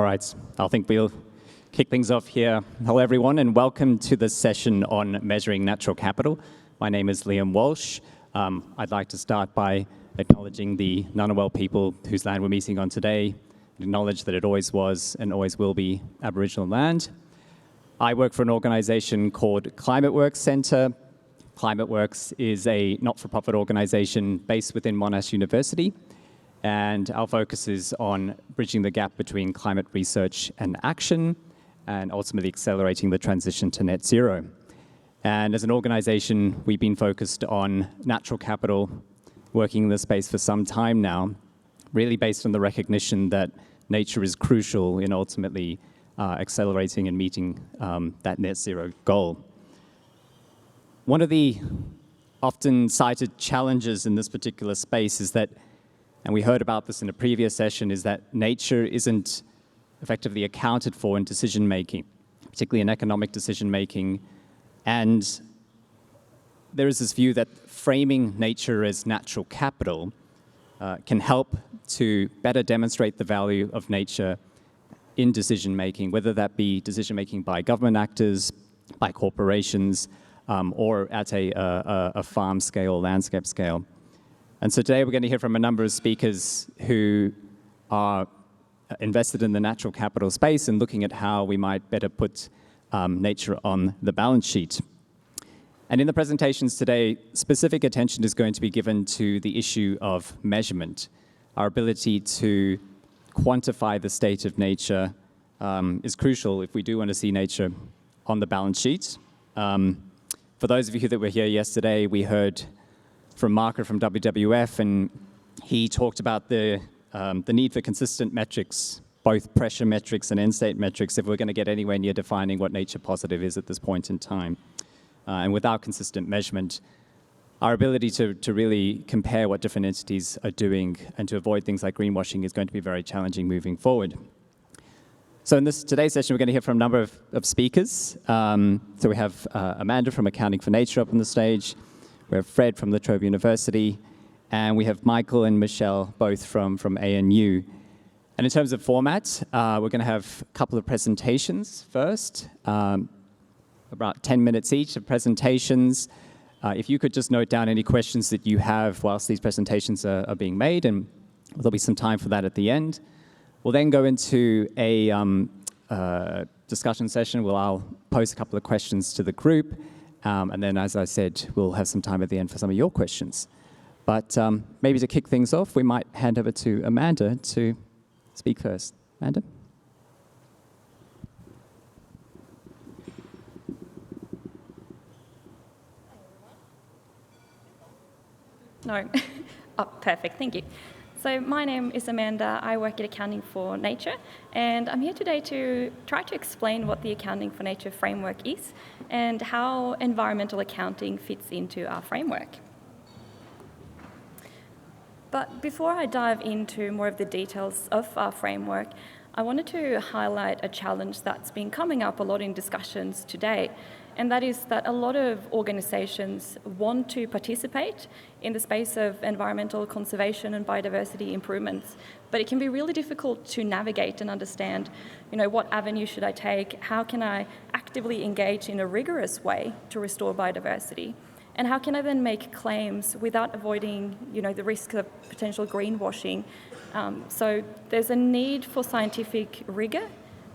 All right, I think we'll kick things off here. Hello, everyone, and welcome to this session on measuring natural capital. My name is Liam Walsh. I'd like to start by acknowledging the Ngunnawal people whose land we're meeting on today, and acknowledge that it always was and always will be Aboriginal land. I work for an organization called ClimateWorks Centre. ClimateWorks is a not-for-profit organization based within Monash University, and our focus is on bridging the gap between climate research and action, and ultimately accelerating the transition to net zero. And as an organization, we've been focused on natural capital, working in this space for some time now, really based on the recognition that nature is crucial in ultimately accelerating and meeting that net zero goal. One of the often cited challenges in this particular space is that, and we heard about this in a previous session, is that nature isn't effectively accounted for in decision-making, particularly in economic decision-making. And there is this view that framing nature as natural capital can help to better demonstrate the value of nature in decision-making, whether that be decision-making by government actors, by corporations, or at a farm scale, landscape scale. And so today we're going to hear from a number of speakers who are invested in the natural capital space and looking at how we might better put nature on the balance sheet. And in the presentations today, specific attention is going to be given to the issue of measurement. Our ability to quantify the state of nature is crucial if we do want to see nature on the balance sheet. For those of you that were here yesterday, we heard from Marker from WWF, and he talked about the need for consistent metrics, both pressure metrics and end state metrics, if we're going to get anywhere near defining what nature positive is at this point in time. And without consistent measurement, our ability to really compare what different entities are doing and to avoid things like greenwashing is going to be very challenging moving forward. So in today's session, we're going to hear from a number of speakers. So we have Amanda from Accounting for Nature up on the stage. We have Fred from the Trobe University, and we have Michael and Michelle, both from ANU. And in terms of format, we're going to have a couple of presentations first, about 10 minutes each of presentations. If you could just note down any questions that you have whilst these presentations are being made, and there'll be some time for that at the end. We'll then go into a discussion session where I'll pose a couple of questions to the group, and then, as I said, we'll have some time at the end for some of your questions. But maybe to kick things off, we might hand over to Amanda to speak first. Amanda? No. Oh, perfect. Thank you. So my name is Amanda. I work at Accounting for Nature, and I'm here today to try to explain what the Accounting for Nature framework is and how environmental accounting fits into our framework. But before I dive into more of the details of our framework, I wanted to highlight a challenge that's been coming up a lot in discussions today, and that is that a lot of organisations want to participate in the space of environmental conservation and biodiversity improvements, but it can be really difficult to navigate and understand, what avenue should I take, how can I actively engage in a rigorous way to restore biodiversity, and how can I then make claims without avoiding, the risk of potential greenwashing. So there's a need for scientific rigour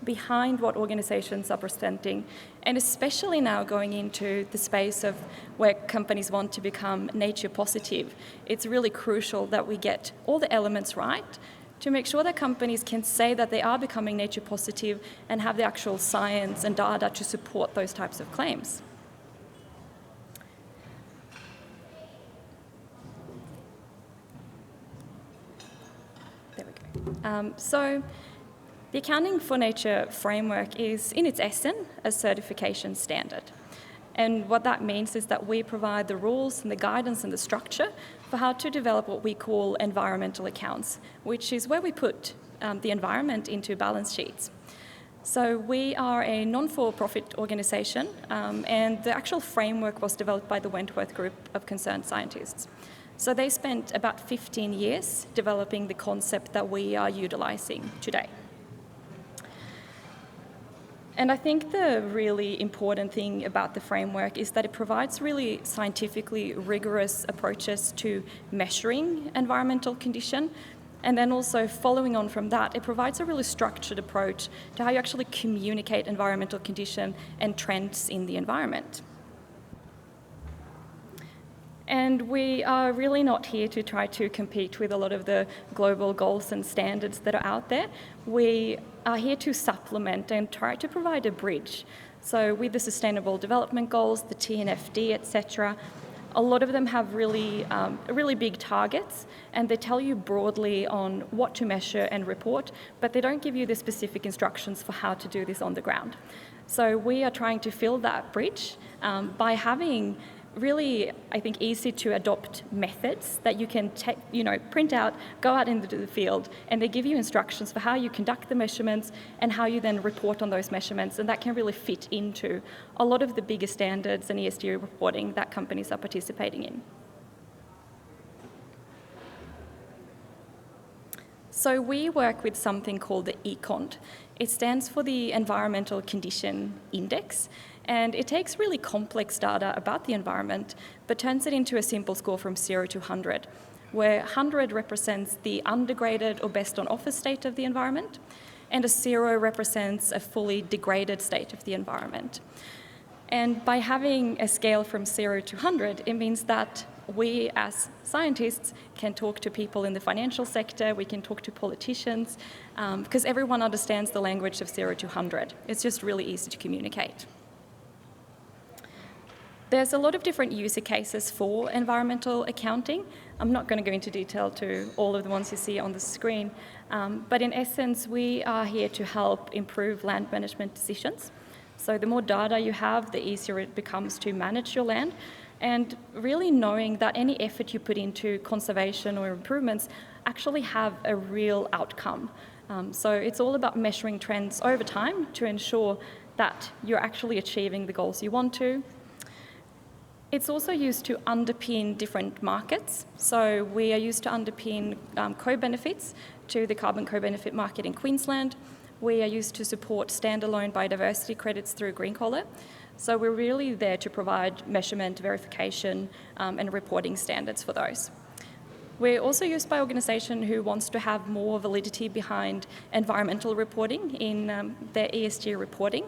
behind what organisations are presenting, and especially now going into the space of where companies want to become nature positive, it's really crucial that we get all the elements right to make sure that companies can say that they are becoming nature positive and have the actual science and data to support those types of claims. There we go. So the Accounting for Nature framework is, in its essence, a certification standard. And what that means is that we provide the rules and the guidance and the structure for how to develop what we call environmental accounts, which is where we put the environment into balance sheets. So we are a non-for-profit organisation, and the actual framework was developed by the Wentworth Group of Concerned Scientists. So they spent about 15 years developing the concept that we are utilising today. And I think the really important thing about the framework is that it provides really scientifically rigorous approaches to measuring environmental condition. And then also following on from that, it provides a really structured approach to how you actually communicate environmental condition and trends in the environment. And we are really not here to try to compete with a lot of the global goals and standards that are out there. We are here to supplement and try to provide a bridge. So with the Sustainable Development Goals, the TNFD, etc., a lot of them have really big targets, and they tell you broadly on what to measure and report, but they don't give you the specific instructions for how to do this on the ground. So we are trying to fill that bridge by having really, I think, easy to adopt methods that you can print out, go out into the field, and they give you instructions for how you conduct the measurements and how you then report on those measurements, and that can really fit into a lot of the bigger standards and ESG reporting that companies are participating in. So we work with something called the ECOND. It stands for the Environmental Condition Index, and it takes really complex data about the environment, but turns it into a simple score from 0 to 100, where 100 represents the undegraded or best on offer state of the environment, and a 0 represents a fully degraded state of the environment. And by having a scale from 0 to 100, it means that we as scientists can talk to people in the financial sector, we can talk to politicians, because everyone understands the language of 0 to 100. It's just really easy to communicate. There's a lot of different user cases for environmental accounting. I'm not going to go into detail to all of the ones you see on the screen, but in essence, we are here to help improve land management decisions. So the more data you have, the easier it becomes to manage your land, and really knowing that any effort you put into conservation or improvements actually have a real outcome. So it's all about measuring trends over time to ensure that you're actually achieving the goals you want to. It's also used to underpin different markets. So we are used to underpin co-benefits to the carbon co-benefit market in Queensland. We are used to support standalone biodiversity credits through Green Collar. So we're really there to provide measurement, verification, and reporting standards for those. We're also used by organisation who wants to have more validity behind environmental reporting in their ESG reporting.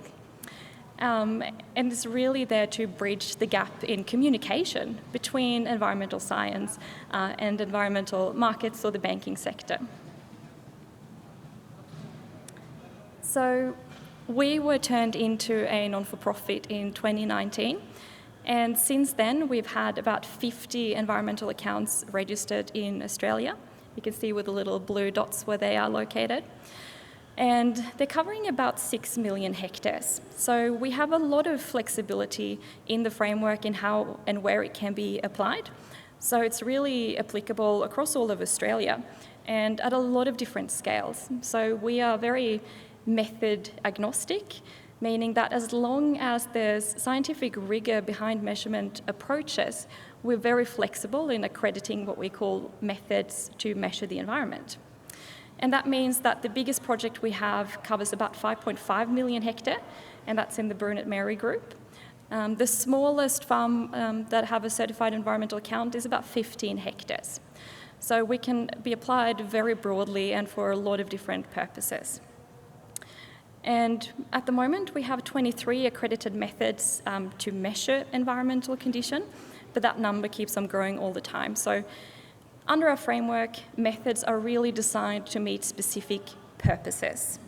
And it's really there to bridge the gap in communication between environmental science and environmental markets or the banking sector. So we were turned into a non-for-profit in 2019, and since then we've had about 50 environmental accounts registered in Australia. You can see with the little blue dots where they are located. And they're covering about 6 million hectares. So we have a lot of flexibility in the framework in how and where it can be applied. So it's really applicable across all of Australia and at a lot of different scales. So we are very method agnostic, meaning that as long as there's scientific rigour behind measurement approaches, we're very flexible in accrediting what we call methods to measure the environment. And that means that the biggest project we have covers about 5.5 million hectare, and that's in the Brunet Mary group. The smallest farm that have a certified environmental account is about 15 hectares. So we can be applied very broadly and for a lot of different purposes. And at the moment, we have 23 accredited methods to measure environmental condition, but that number keeps on growing all the time. So under our framework, methods are really designed to meet specific purposes.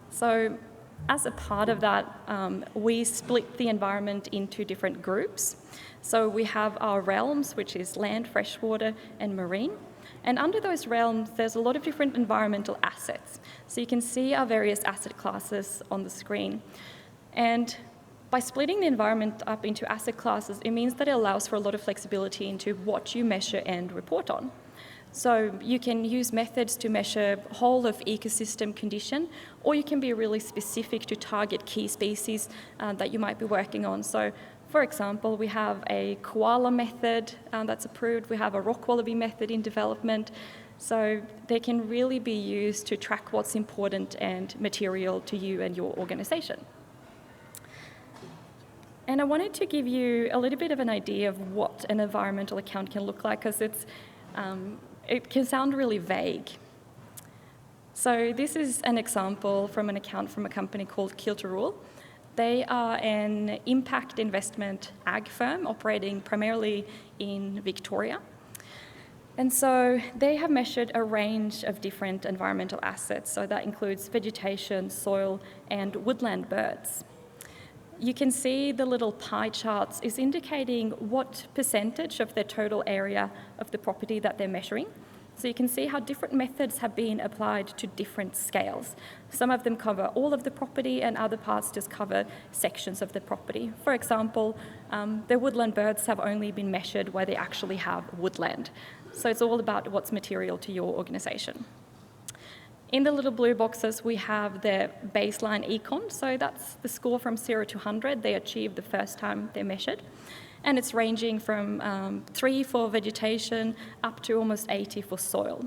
So as a part of that, we split the environment into different groups. So we have our realms, which is land, freshwater, and marine. And under those realms, there's a lot of different environmental assets. So you can see our various asset classes on the screen. And by splitting the environment up into asset classes, it means that it allows for a lot of flexibility into what you measure and report on. So you can use methods to measure whole of ecosystem condition, or you can be really specific to target key species that you might be working on. So For example, we have a koala method that's approved. We have a rock wallaby method in development. So they can really be used to track what's important and material to you and your organisation. And I wanted to give you a little bit of an idea of what an environmental account can look like, because it can sound really vague. So this is an example from an account from a company called Kiltarul. They are an impact investment ag firm operating primarily in Victoria. And so they have measured a range of different environmental assets. So that includes vegetation, soil, and woodland birds. You can see the little pie charts is indicating what percentage of the total area of the property that they're measuring. So you can see how different methods have been applied to different scales. Some of them cover all of the property and other parts just cover sections of the property. For example, the woodland birds have only been measured where they actually have woodland. So it's all about what's material to your organisation. In the little blue boxes, we have the baseline econ. So that's the score from 0 to 100 they achieved the first time they measured. And it's ranging from 3 for vegetation up to almost 80 for soil.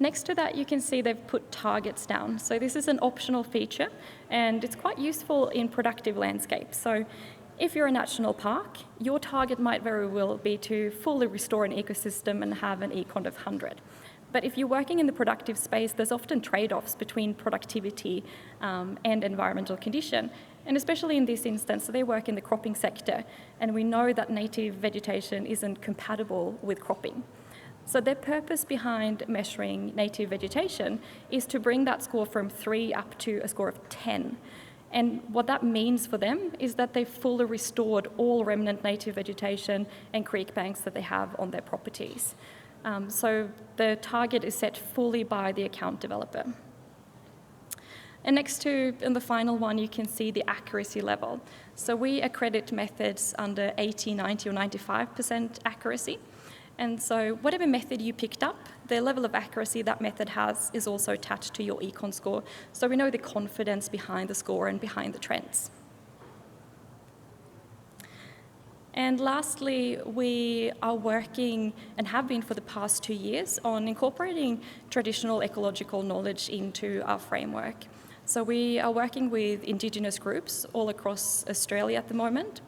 Next to that, you can see they've put targets down. So this is an optional feature, and it's quite useful in productive landscapes. So if you're a national park, your target might very well be to fully restore an ecosystem and have an econ of 100. But if you're working in the productive space, there's often trade-offs between productivity and environmental condition. And especially in this instance, so they work in the cropping sector, and we know that native vegetation isn't compatible with cropping. So their purpose behind measuring native vegetation is to bring that score from 3 up to a score of 10. And what that means for them is that they've fully restored all remnant native vegetation and creek banks that they have on their properties. So the target is set fully by the account developer. And next to, in the final one, you can see the accuracy level. So we accredit methods under 80, 90, or 95% accuracy. And so whatever method you picked up, the level of accuracy that method has is also attached to your econ score. So we know the confidence behind the score and behind the trends. And lastly, we are working, and have been for the past 2 years, on incorporating traditional ecological knowledge into our framework. So we are working with Indigenous groups all across Australia at the moment,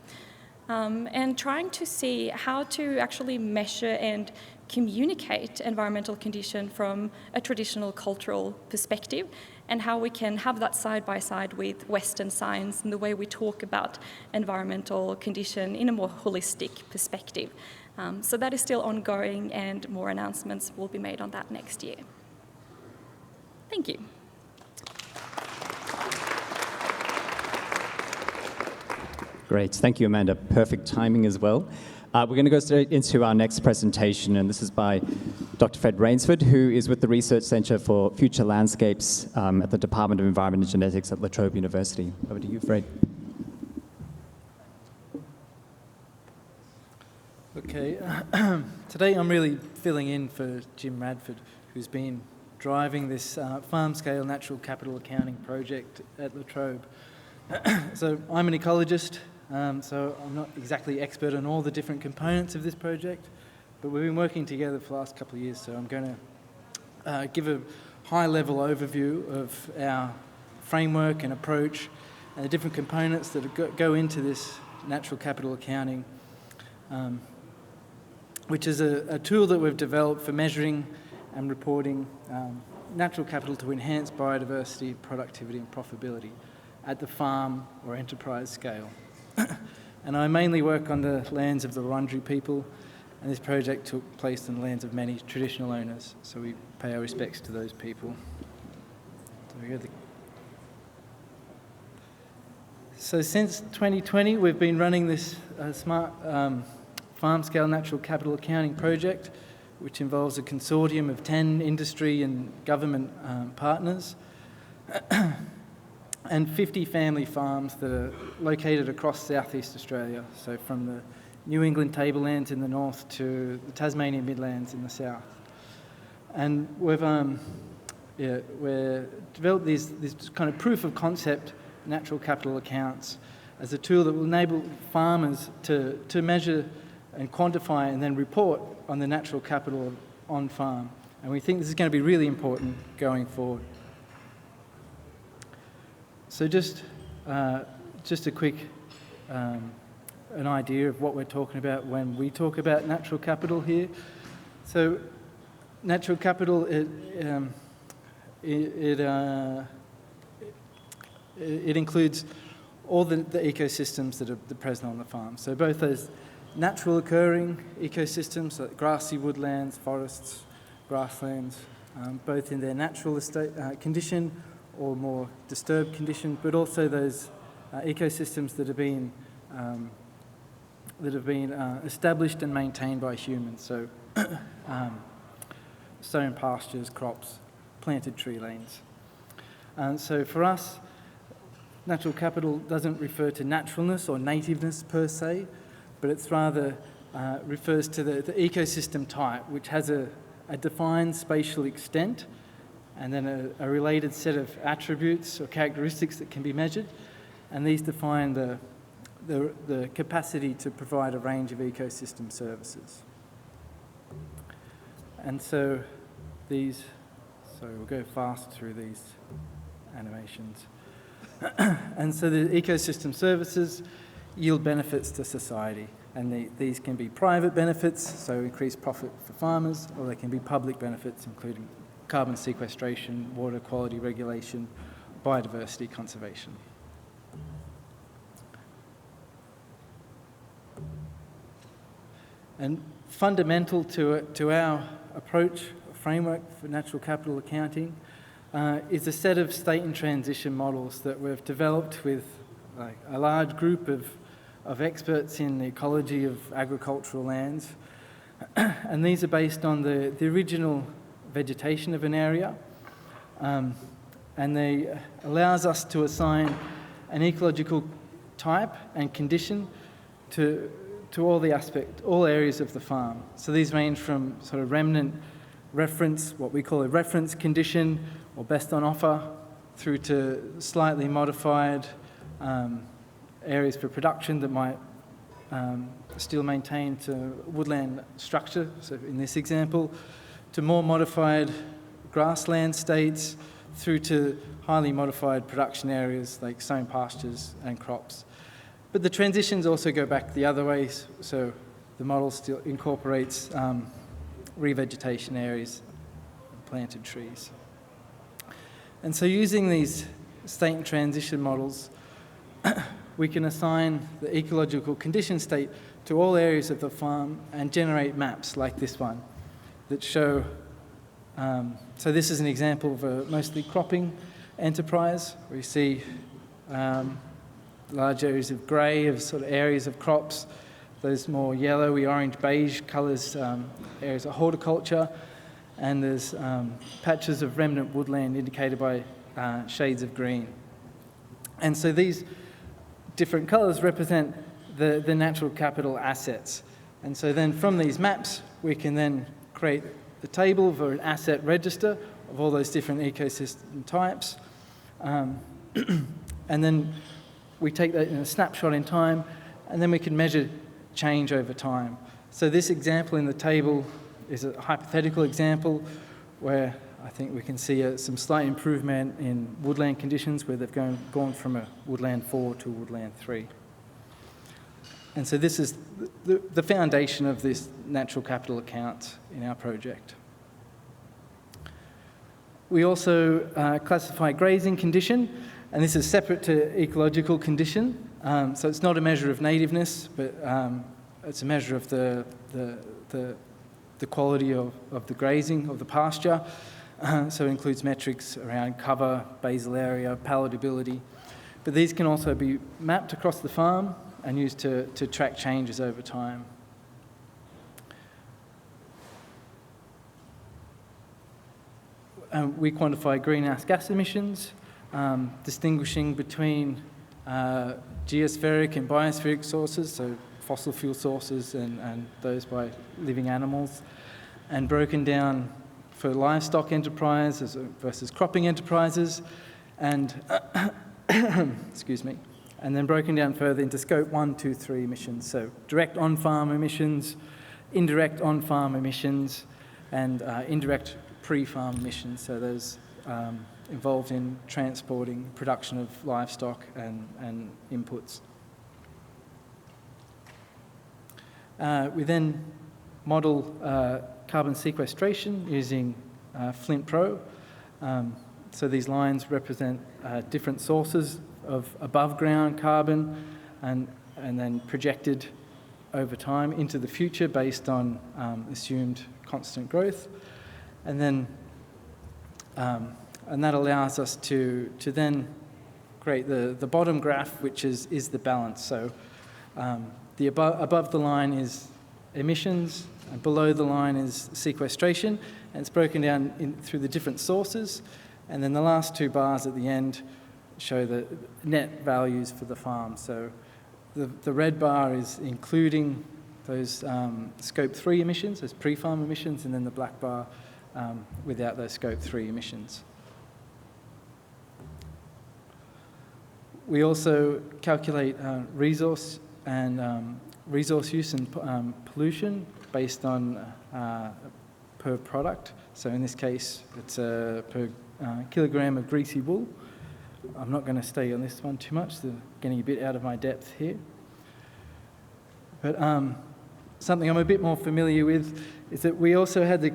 and trying to see how to actually measure and communicate environmental condition from a traditional cultural perspective, and how we can have that side by side with Western science and the way we talk about environmental condition in a more holistic perspective. So that is still ongoing, and more announcements will be made on that next year. Thank you. Great, thank you, Amanda. Perfect timing as well. We're going to go straight into our next presentation, and this is by Dr. Fred Rainsford, who is with the Research Centre for Future Landscapes at the Department of Environment and Genetics at Trobe University. Over to you, Fred. Okay, today I'm really filling in for Jim Radford, who's been driving this farm-scale natural capital accounting project at La Trobe. So I'm an ecologist, so I'm not exactly expert on all the different components of this project, but we've been working together for the last couple of years, so I'm going to give a high-level overview of our framework and approach and the different components that go into this natural capital accounting, which is a tool that we've developed for measuring and reporting natural capital to enhance biodiversity, productivity and profitability at the farm or enterprise scale. And I mainly work on the lands of the Wurundjeri people, and this project took place on the lands of many traditional owners, so we pay our respects to those people. So since 2020, we've been running this smart farm-scale natural capital accounting project, which involves a consortium of 10 industry and government partners, and 50 family farms that are located across Southeast Australia, so from the New England tablelands in the north to the Tasmanian Midlands in the south. And we've developed these kind of proof of concept natural capital accounts as a tool that will enable farmers to measure and quantify and then report on the natural capital on farm. And we think this is going to be really important going forward. So just a quick an idea of what we're talking about when we talk about natural capital here. So natural capital, it includes all the ecosystems that are present on the farm. So both those natural occurring ecosystems, like grassy woodlands, forests, grasslands, both in their natural condition or more disturbed condition, but also those ecosystems that have been established and maintained by humans. So sown pastures, crops, planted tree lanes. And so for us, natural capital doesn't refer to naturalness or nativeness per se, but it's rather refers to the ecosystem type, which has a defined spatial extent and then a related set of attributes or characteristics that can be measured, and these define the capacity to provide a range of ecosystem services. And so we'll go fast through these animations. And so the ecosystem services yield benefits to society, and these can be private benefits, so increased profit for farmers, or they can be public benefits, including carbon sequestration, water quality regulation, biodiversity conservation. And fundamental to our approach, framework for natural capital accounting, is a set of state and transition models that we've developed with a large group of experts in the ecology of agricultural lands. And these are based on the original vegetation of an area, and they allows us to assign an ecological type and condition to all areas of the farm. So these range from sort of remnant reference, what we call a reference condition, or best on offer, through to slightly modified areas for production that might still maintain to woodland structure, so in this example, to more modified grassland states, through to highly modified production areas like sown pastures and crops. But the transitions also go back the other way, so the model still incorporates revegetation areas and planted trees. And so using these state and transition models, we can assign the ecological condition state to all areas of the farm and generate maps like this one that show, so this is an example of a mostly cropping enterprise, where you see large areas of grey, of sort of areas of crops, those more yellowy, orange, beige colours, areas of horticulture, and there's patches of remnant woodland indicated by shades of green. And so these different colours represent the natural capital assets. And so then from these maps, we can then create the table for an asset register of all those different ecosystem types. And then we take that in a snapshot in time, and then we can measure change over time. So this example in the table is a hypothetical example where I think we can see some slight improvement in woodland conditions, where they've gone from a woodland 4 to a woodland 3. And so this is the foundation of this natural capital account in our project. We also classify grazing condition, and this is separate to ecological condition. So it's not a measure of nativeness, but it's a measure of the quality of the grazing, of the pasture. So it includes metrics around cover, basal area, palatability. But these can also be mapped across the farm and used to track changes over time. We quantify greenhouse gas emissions, distinguishing between geospheric and biospheric sources, so fossil fuel sources and those by living animals, and broken down for livestock enterprises versus cropping enterprises, and excuse me, and then broken down further into scope 1, 2, 3 emissions. So direct on-farm emissions, indirect on-farm emissions, and indirect pre-farm emissions. So those involved in transporting, production of livestock and inputs. We then model carbon sequestration using Flint Probe. So these lines represent different sources of above ground carbon and then projected over time into the future based on assumed constant growth. And then and that allows us to then create the bottom graph, which is the balance. So the above the line is emissions, and below the line is sequestration, and it's broken down through the different sources. And then the last two bars at the end show the net values for the farm. So the red bar is including those scope 3 emissions, those pre-farm emissions, and then the black bar without those scope 3 emissions. We also calculate resource use and pollution based on per product. So in this case, it's per kilogram of greasy wool. I'm not going to stay on this one too much, so getting a bit out of my depth here. But something I'm a bit more familiar with is that we also had the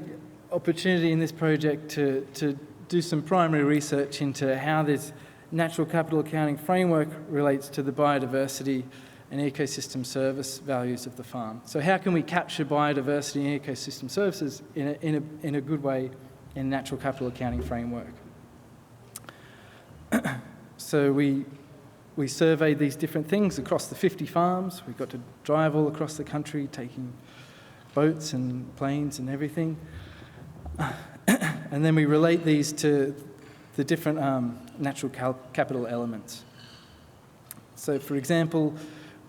opportunity in this project to do some primary research into how this natural capital accounting framework relates to the biodiversity and ecosystem service values of the farm. So how can we capture biodiversity and ecosystem services in a good way in natural capital accounting framework? So we surveyed these different things across the 50 farms. We got to drive all across the country, taking boats and planes and everything. And then we relate these to the different natural capital elements. So for example,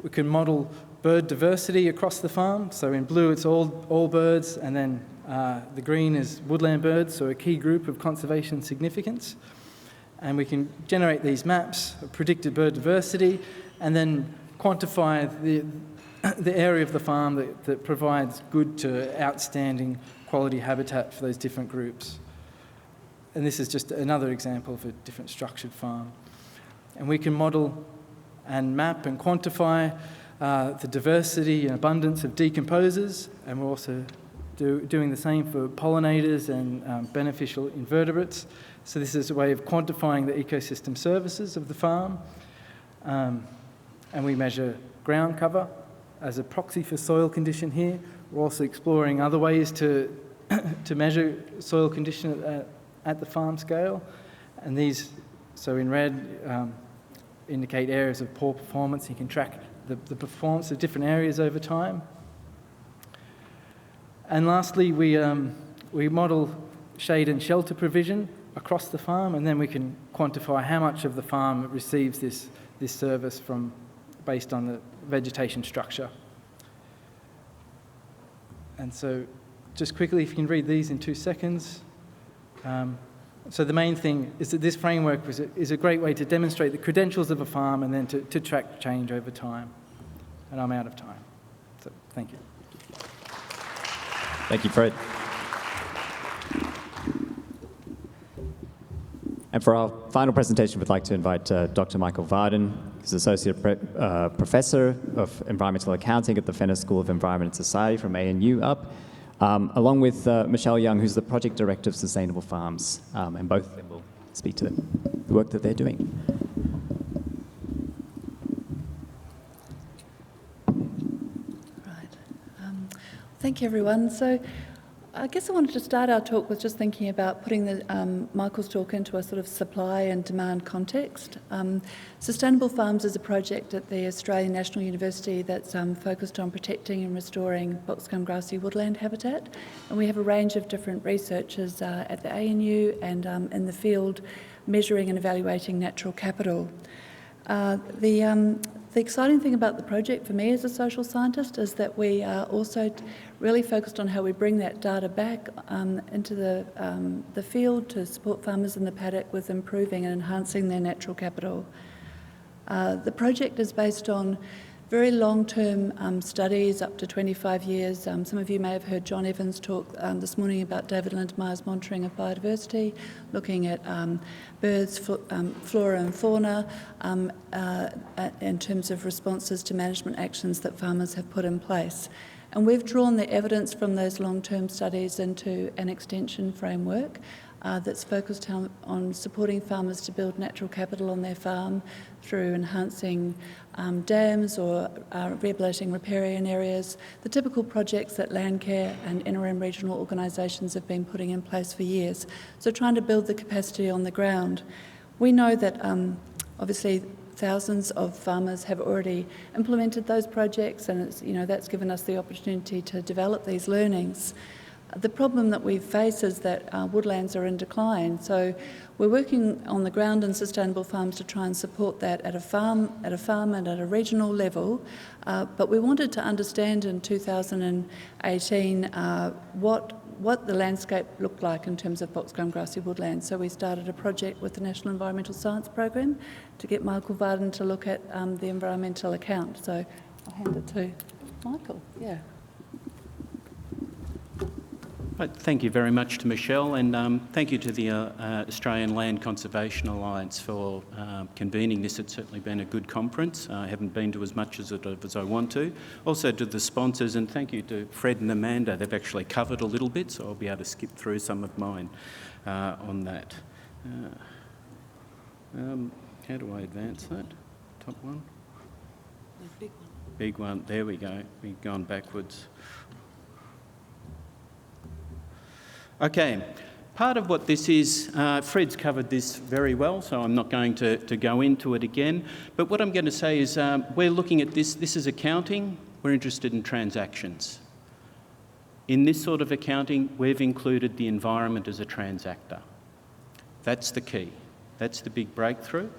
we can model bird diversity across the farm. So in blue it's all birds, and then the green is woodland birds, so a key group of conservation significance. And we can generate these maps of predicted bird diversity and then quantify the area of the farm that provides good to outstanding quality habitat for those different groups. And this is just another example of a different structured farm. And we can model and map and quantify the diversity and abundance of decomposers, and we're also doing the same for pollinators and beneficial invertebrates. So this is a way of quantifying the ecosystem services of the farm. And we measure ground cover as a proxy for soil condition here. We're also exploring other ways to measure soil condition at the farm scale. And these, so in red, indicate areas of poor performance. You can track the performance of different areas over time. And lastly, we model shade and shelter provision across the farm, and then we can quantify how much of the farm receives this service based on the vegetation structure. And so just quickly, if you can read these in 2 seconds. So the main thing is that this framework is a great way to demonstrate the credentials of a farm and then to track change over time. And I'm out of time. So thank you. Thank you, Fred. And for our final presentation, we'd like to invite Dr. Michael Vardon, who's Associate Professor of Environmental Accounting at the Fenner School of Environment and Society from ANU up, along with Michelle Young, who's the Project Director of Sustainable Farms, and both of them will speak to the work that they're doing. Right. Thank you, everyone. So I guess I wanted to start our talk with just thinking about putting Michael's talk into a sort of supply and demand context. Sustainable Farms is a project at the Australian National University that's focused on protecting and restoring boxcomb grassy woodland habitat. And we have a range of different researchers at the ANU and in the field measuring and evaluating natural capital. The exciting thing about the project for me as a social scientist is that we are also really focused on how we bring that data back into the field to support farmers in the paddock with improving and enhancing their natural capital. The project is based on very long-term studies, up to 25 years. Some of you may have heard John Evans talk this morning about David Lindmeier's monitoring of biodiversity, looking at birds, flora and fauna, in terms of responses to management actions that farmers have put in place. And we've drawn the evidence from those long-term studies into an extension framework that's focused on supporting farmers to build natural capital on their farm through enhancing dams or rehabilitating riparian areas, the typical projects that Landcare and NRM regional organisations have been putting in place for years. So trying to build the capacity on the ground. We know that obviously thousands of farmers have already implemented those projects, and that's given us the opportunity to develop these learnings. The problem that we face is that woodlands are in decline, so we're working on the ground in sustainable farms to try and support that at a farm and at a regional level, but we wanted to understand in 2018 what the landscape looked like in terms of boxgum grassy woodlands. So we started a project with the National Environmental Science Program to get Michael Vardon to look at the environmental account. So I'll hand it to Michael. Yeah. Thank you very much to Michelle, and thank you to the Australian Land Conservation Alliance for convening this. It's certainly been a good conference. I haven't been to as much as I want to. Also to the sponsors, and thank you to Fred and Amanda. They've actually covered a little bit, so I'll be able to skip through some of mine on that. How do I advance that? Top one? The big one. Big one. There we go. We've gone backwards. Okay, part of what this is, Fred's covered this very well, so I'm not going to go into it again. But what I'm going to say is we're looking at this is accounting, we're interested in transactions. In this sort of accounting, we've included the environment as a transactor. That's the key. That's the big breakthrough.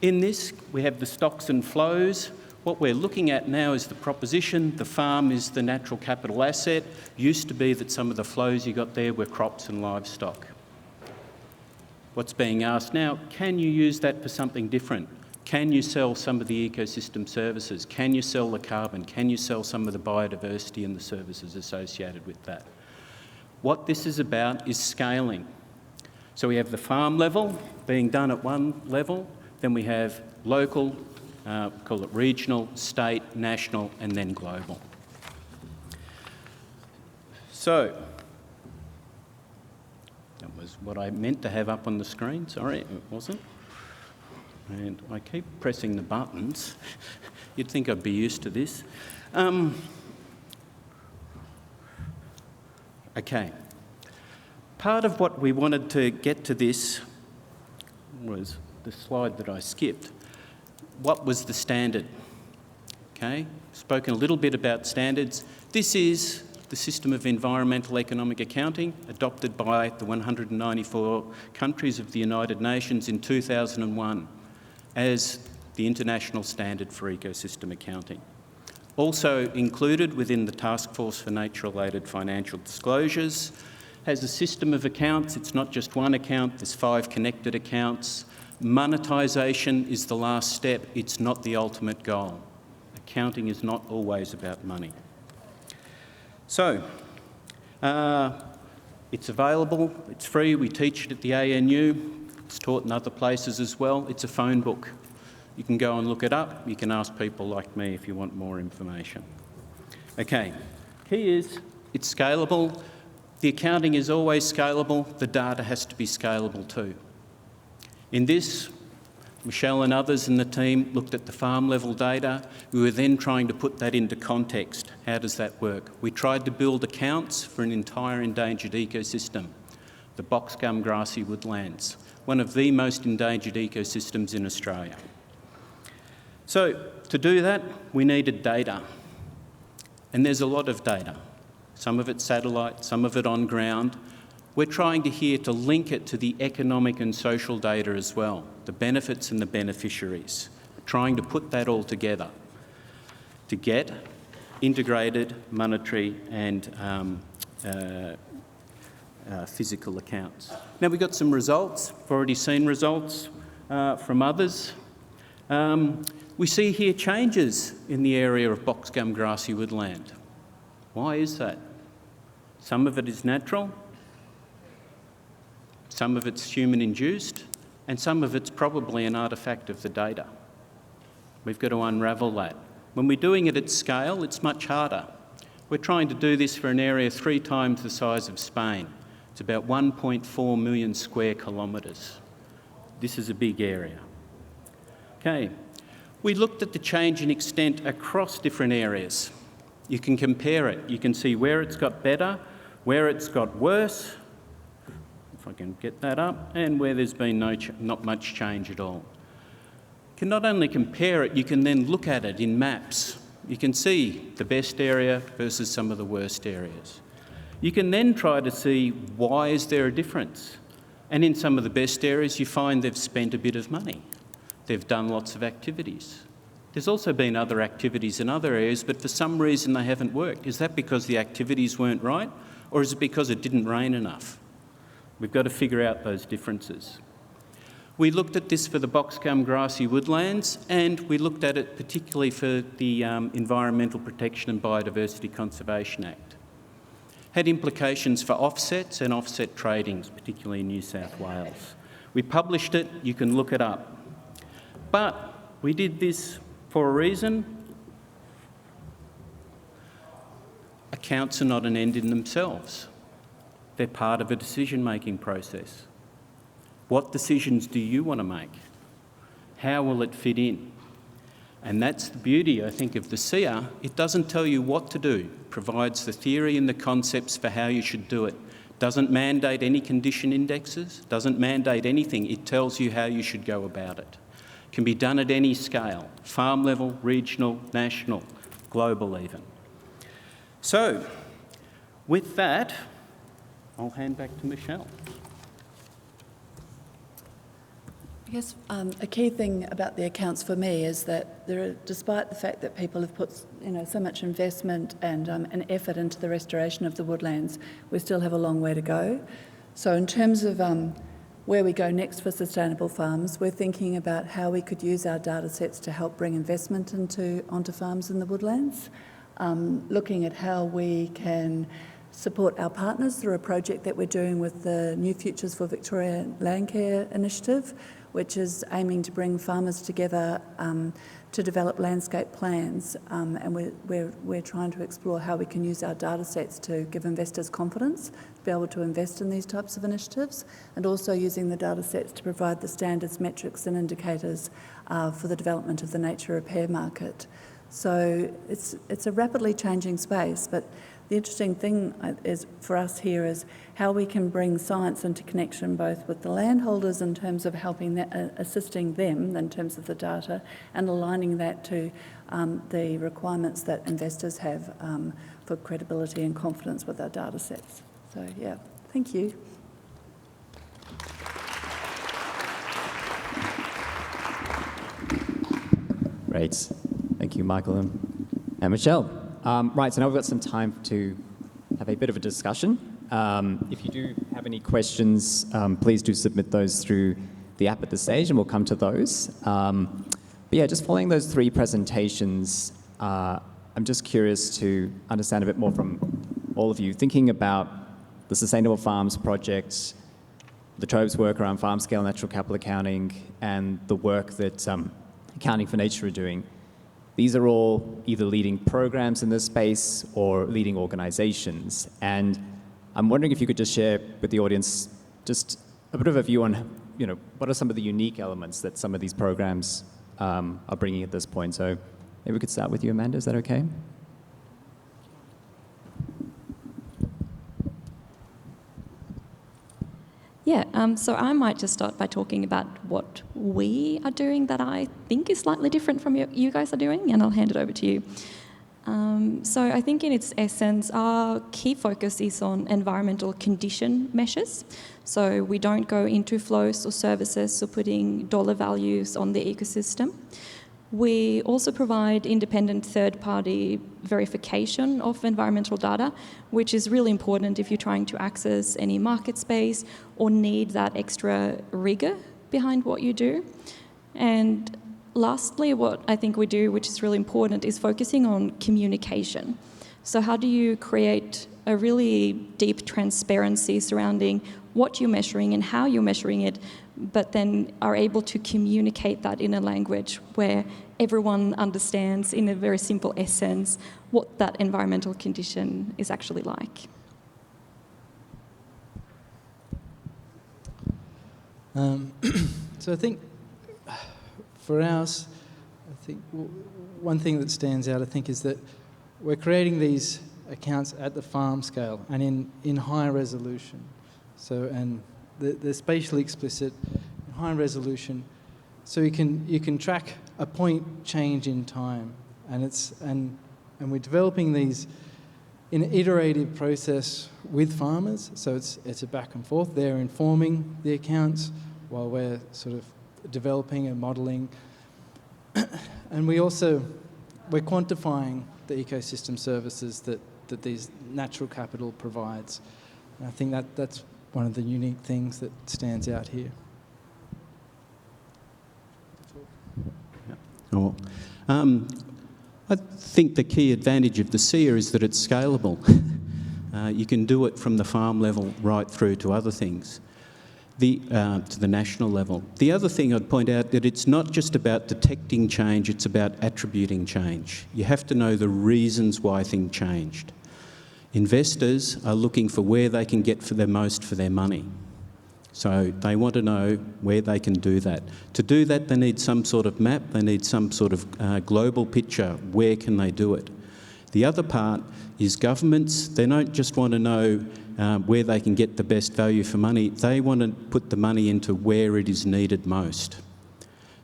In this, we have the stocks and flows. What we're looking at now is the proposition. The farm is the natural capital asset. Used to be that some of the flows you got there were crops and livestock. What's being asked now, can you use that for something different? Can you sell some of the ecosystem services? Can you sell the carbon? Can you sell some of the biodiversity and the services associated with that? What this is about is scaling. So we have the farm level being done at one level, then we have local, call it regional, state, national, and then global. So, that was what I meant to have up on the screen. Sorry, it wasn't. And I keep pressing the buttons. You'd think I'd be used to this. Okay. Part of what we wanted to get to this was the slide that I skipped. What was the standard? Okay, spoken a little bit about standards. This is the system of environmental economic accounting adopted by the 194 countries of the United Nations in 2001 as the international standard for ecosystem accounting. Also included within the Task Force for Nature-related Financial Disclosures has a system of accounts. It's not just one account, there's 5 connected accounts. Monetisation is the last step, it's not the ultimate goal. Accounting is not always about money. So, it's available, it's free, we teach it at the ANU, it's taught in other places as well. It's a phone book. You can go and look it up, you can ask people like me if you want more information. Okay, key is it's scalable. The accounting is always scalable, the data has to be scalable too. In this, Michelle and others in the team looked at the farm level data. We were then trying to put that into context. How does that work? We tried to build accounts for an entire endangered ecosystem, the boxgum grassy woodlands, one of the most endangered ecosystems in Australia. So to do that, we needed data. And there's a lot of data. Some of it satellite, some of it on ground. We're trying to link it to the economic and social data as well, the benefits and the beneficiaries, trying to put that all together to get integrated monetary and physical accounts. Now we've got some results. We've already seen results from others. We see here changes in the area of boxgum grassy woodland. Why is that? Some of it is natural, some of it's human-induced, and some of it's probably an artefact of the data. We've got to unravel that. When we're doing it at scale, it's much harder. We're trying to do this for an area 3 times the size of Spain. It's about 1.4 million square kilometres. This is a big area. Okay, we looked at the change in extent across different areas. You can compare it. You can see where it's got better, where it's got worse, if I can get that up, and where there's been not much change at all. You can not only compare it, you can then look at it in maps. You can see the best area versus some of the worst areas. You can then try to see why is there a difference. And in some of the best areas, you find they've spent a bit of money. They've done lots of activities. There's also been other activities in other areas, but for some reason they haven't worked. Is that because the activities weren't right, or is it because it didn't rain enough? We've got to figure out those differences. We looked at this for the boxgum grassy woodlands, and we looked at it particularly for the Environmental Protection and Biodiversity Conservation Act. Had implications for offsets and offset tradings, particularly in New South Wales. We published it, you can look it up. But we did this for a reason. Accounts are not an end in themselves. They're part of a decision-making process. What decisions do you want to make? How will it fit in? And that's the beauty, I think, of the SIA. It doesn't tell you what to do. It provides the theory and the concepts for how you should do it. Doesn't mandate any condition indexes, doesn't mandate anything. It tells you how you should go about it. Can be done at any scale, farm level, regional, national, global even. So, with that, I'll hand back to Michelle. I guess a key thing about the accounts for me is that despite the fact that people have put so much investment and an effort into the restoration of the woodlands, we still have a long way to go. So in terms of where we go next for sustainable farms, we're thinking about how we could use our data sets to help bring investment onto farms in the woodlands, looking at how we can support our partners through a project that we're doing with the New Futures for Victoria Landcare initiative, which is aiming to bring farmers together to develop landscape plans, and we're trying to explore how we can use our data sets to give investors confidence to be able to invest in these types of initiatives, and also using the data sets to provide the standards, metrics and indicators for the development of the nature repair market. So it's a rapidly changing space, but the interesting thing is for us here is how we can bring science into connection both with the landholders in terms of helping assisting them in terms of the data, and aligning that to the requirements that investors have for credibility and confidence with our data sets. So yeah, thank you. Great. Thank you, Michael and Michelle. Right, so now we've got some time to have a bit of a discussion. If you do have any questions, please do submit those through the app at this stage, and we'll come to those. But yeah, just following those 3 presentations, I'm just curious to understand a bit more from all of you, thinking about the Sustainable Farms project, the Trobe's work around farm-scale natural capital accounting, and the work that Accounting for Nature are doing. These are all either leading programs in this space or leading organizations. And I'm wondering if you could just share with the audience just a bit of a view on, what are some of the unique elements that some of these programs are bringing at this point. So maybe we could start with you, Amanda. Is that okay? Yeah, so I might just start by talking about what we are doing that I think is slightly different from what you guys are doing, and I'll hand it over to you. So I think in its essence, our key focus is on environmental condition measures. So we don't go into flows or services or putting dollar values on the ecosystem. We also provide independent third-party verification of environmental data, which is really important if you're trying to access any market space or need that extra rigor behind what you do. And Lastly, what I think we do, which is really important, is focusing on communication. So how do you create a really deep transparency surrounding what you're measuring and how you're measuring it, but then are able to communicate that in a language where everyone understands in a very simple essence what that environmental condition is actually like. So I think for ours, I think one thing that stands out, I think, is that we're creating these accounts at the farm scale and in high resolution. So, and they're spatially explicit, high resolution, so you can track a point change in time, and we're developing these in an iterative process with farmers. So it's a back and forth. They're informing the accounts while we're sort of developing and modelling, and we're quantifying the ecosystem services that these natural capital provides. And I think that's one of the unique things that stands out here. Oh, I think the key advantage of the SEER is that it's scalable. You can do it from the farm level right through to other things, to the national level. The other thing I'd point out that it's not just about detecting change, it's about attributing change. You have to know the reasons why things changed. Investors are looking for where they can get for the most for their money. So they want to know where they can do that. To do that, they need some sort of map, they need some sort of global picture. Where can they do it? The other part is governments. They don't just want to know where they can get the best value for money. They want to put the money into where it is needed most.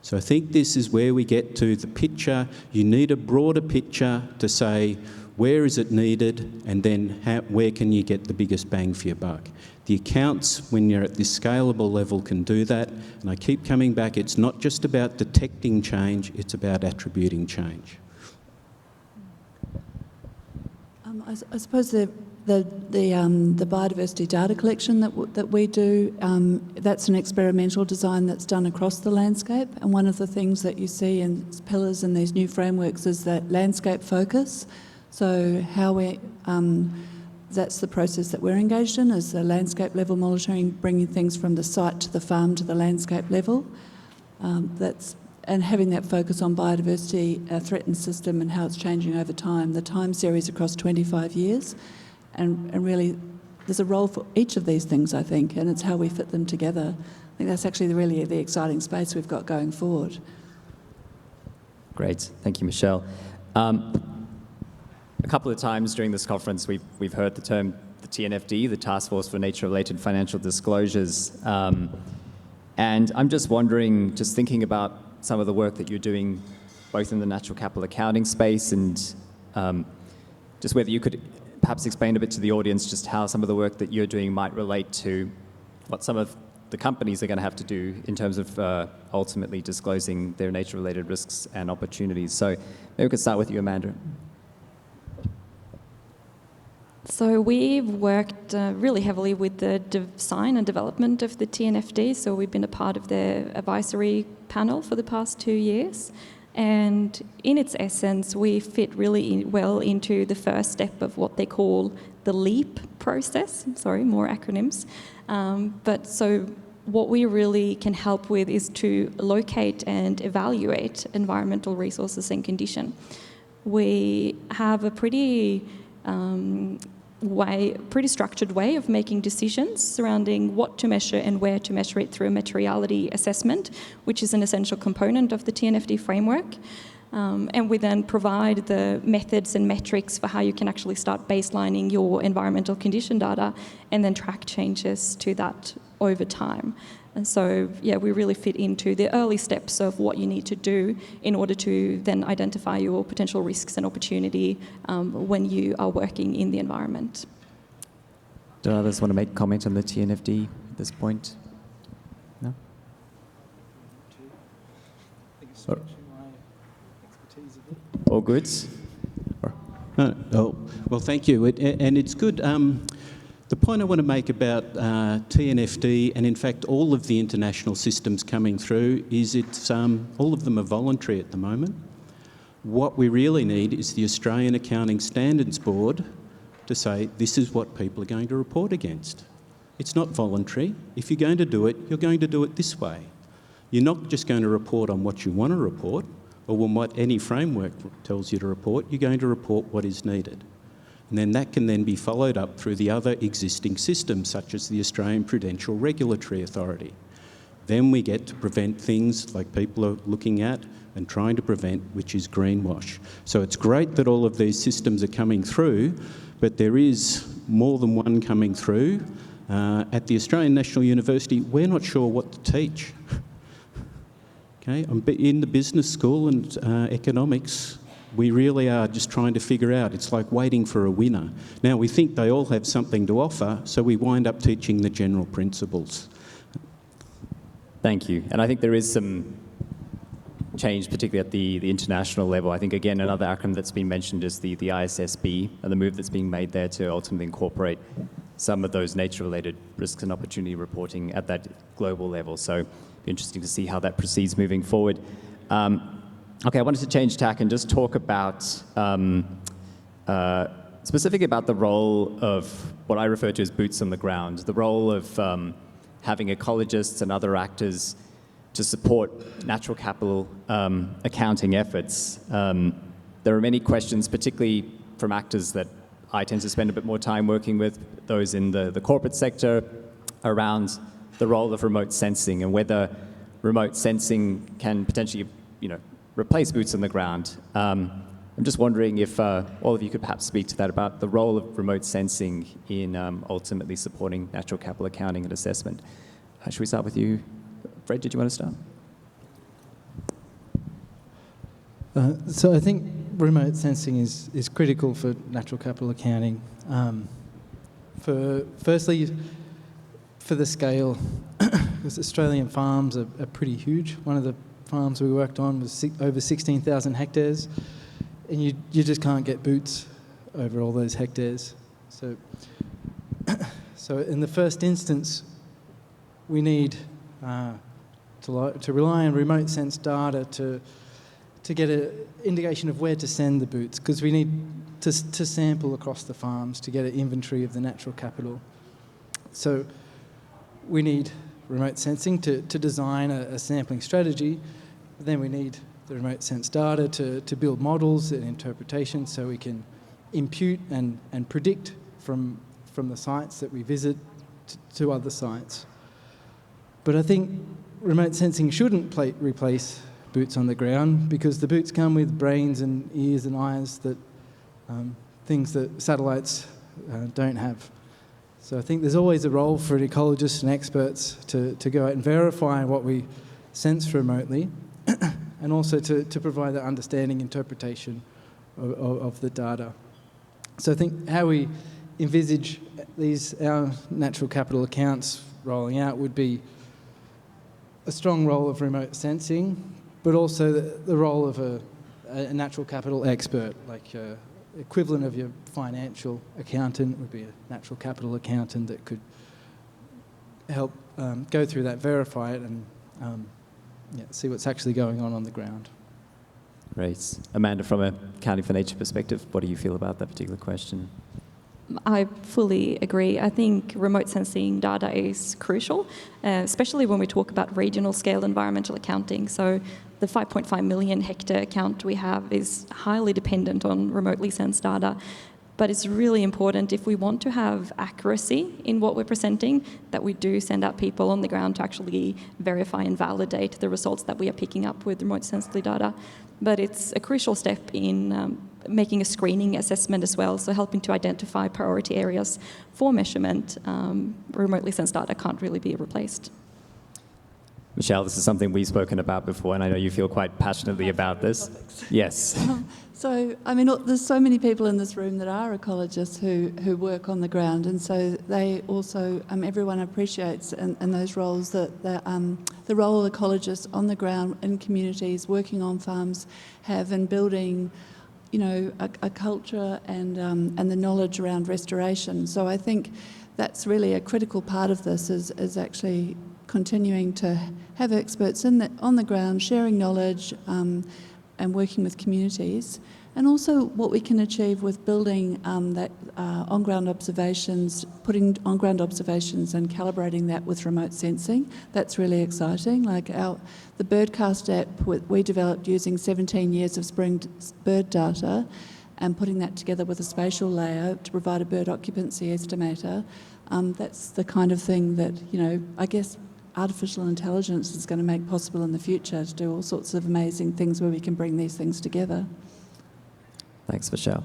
So I think this is where we get to the picture. You need a broader picture to say, where is it needed, and then where can you get the biggest bang for your buck? The accounts, when you're at this scalable level, can do that. And I keep coming back, it's not just about detecting change, it's about attributing change. I suppose the biodiversity data collection that we do, that's an experimental design that's done across the landscape. And one of the things that you see in pillars in these new frameworks is that landscape focus. So how that's the process that we're engaged in, is the landscape level monitoring, bringing things from the site to the farm to the landscape level. And having that focus on biodiversity, a threatened system and how it's changing over time. The time series across 25 years. And really, there's a role for each of these things, I think, and it's how we fit them together. I think that's actually really the exciting space we've got going forward. Great, thank you, Michelle. A couple of times during this conference, we've heard the term the TNFD, the Task Force for Nature-Related Financial Disclosures. And I'm just wondering, just thinking about some of the work that you're doing, both in the natural capital accounting space and just whether you could perhaps explain a bit to the audience just how some of the work that you're doing might relate to what some of the companies are going to have to do in terms of ultimately disclosing their nature-related risks and opportunities. So maybe we could start with you, Amanda. So we've worked really heavily with the design and development of the TNFD. So we've been a part of the advisory panel for the past 2 years. And in its essence, we fit really well into the first step of what they call the LEAP process. Sorry, more acronyms. But so what we really can help with is to locate and evaluate environmental resources and condition. We have a pretty structured way of making decisions surrounding what to measure and where to measure it through a materiality assessment, which is an essential component of the TNFD framework. And we then provide the methods and metrics for how you can actually start baselining your environmental condition data and then track changes to that over time. And so, yeah, we really fit into the early steps of what you need to do in order to then identify your potential risks and opportunity when you are working in the environment. Do others want to make a comment on the TNFD at this point? No? All good? Well, thank you. And it's good. The point I want to make about TNFD, and in fact all of the international systems coming through, is all of them are voluntary at the moment. What we really need is the Australian Accounting Standards Board to say this is what people are going to report against. It's not voluntary. If you're going to do it, you're going to do it this way. You're not just going to report on what you want to report or on what any framework tells you to report. You're going to report what is needed. And then that can then be followed up through the other existing systems, such as the Australian Prudential Regulatory Authority. Then we get to prevent things like people are looking at and trying to prevent, which is greenwash. So it's great that all of these systems are coming through, but there is more than one coming through. At the Australian National University, we're not sure what to teach. Okay, I'm in the business school and economics. We really are just trying to figure out. It's like waiting for a winner. Now, we think they all have something to offer, so we wind up teaching the general principles. Thank you. And I think there is some change, particularly at the international level. I think, again, another acronym that's been mentioned is the ISSB, and the move that's being made there to ultimately incorporate some of those nature-related risks and opportunity reporting at that global level. So it'll be interesting to see how that proceeds moving forward. Okay, I wanted to change tack and just talk about specifically about the role of what I refer to as boots on the ground, the role of having ecologists and other actors to support natural capital accounting efforts. There are many questions, particularly from actors that I tend to spend a bit more time working with, those in the corporate sector, around the role of remote sensing and whether remote sensing can potentially, replace boots on the ground. I'm just wondering if all of you could perhaps speak to that, about the role of remote sensing in ultimately supporting natural capital accounting and assessment. Should we start with you? Fred, did you want to start? So I think remote sensing is critical for natural capital accounting. Firstly, for the scale, because Australian farms are pretty huge. One of the farms we worked on was over 16,000 hectares, and you just can't get boots over all those hectares. So in the first instance, we need to rely on remote sense data to get an indication of where to send the boots, because we need to sample across the farms to get an inventory of the natural capital. So we need remote sensing to design a sampling strategy. Then we need the remote sense data to build models and interpretation so we can impute and predict from the sites that we visit to other sites. But I think remote sensing shouldn't replace boots on the ground, because the boots come with brains and ears and eyes, that things that satellites don't have. So I think there's always a role for ecologists and experts to go out and verify what we sense remotely, and also to provide that understanding interpretation of the data. So I think how we envisage our natural capital accounts rolling out would be a strong role of remote sensing, but also the role of a natural capital expert, like equivalent of your financial accountant would be a natural capital accountant that could help go through that, verify it, and see what's actually going on the ground. Great. Amanda, from a Accounting for Nature perspective, what do you feel about that particular question? I fully agree. I think remote sensing data is crucial, especially when we talk about regional scale environmental accounting. So the 5.5 million hectare account we have is highly dependent on remotely sensed data. But it's really important, if we want to have accuracy in what we're presenting, that we do send out people on the ground to actually verify and validate the results that we are picking up with remote sensed data. But it's a crucial step in making a screening assessment as well, so helping to identify priority areas for measurement. Remotely sensed data can't really be replaced. Michelle, this is something we've spoken about before, and I know you feel quite passionately about this. Yes. So, I mean, there's so many people in this room that are ecologists who work on the ground, and so they also, everyone appreciates in those roles that the role ecologists on the ground in communities working on farms have in building, a culture and the knowledge around restoration. So I think that's really a critical part of this, is actually continuing to have experts on the ground, sharing knowledge and working with communities. And also what we can achieve with building that on-ground observations, putting on-ground observations and calibrating that with remote sensing. That's really exciting. Like the Birdcast app we developed using 17 years of spring bird data and putting that together with a spatial layer to provide a bird occupancy estimator. That's the kind of thing that, I guess artificial intelligence is going to make possible in the future, to do all sorts of amazing things where we can bring these things together. Thanks, Michelle.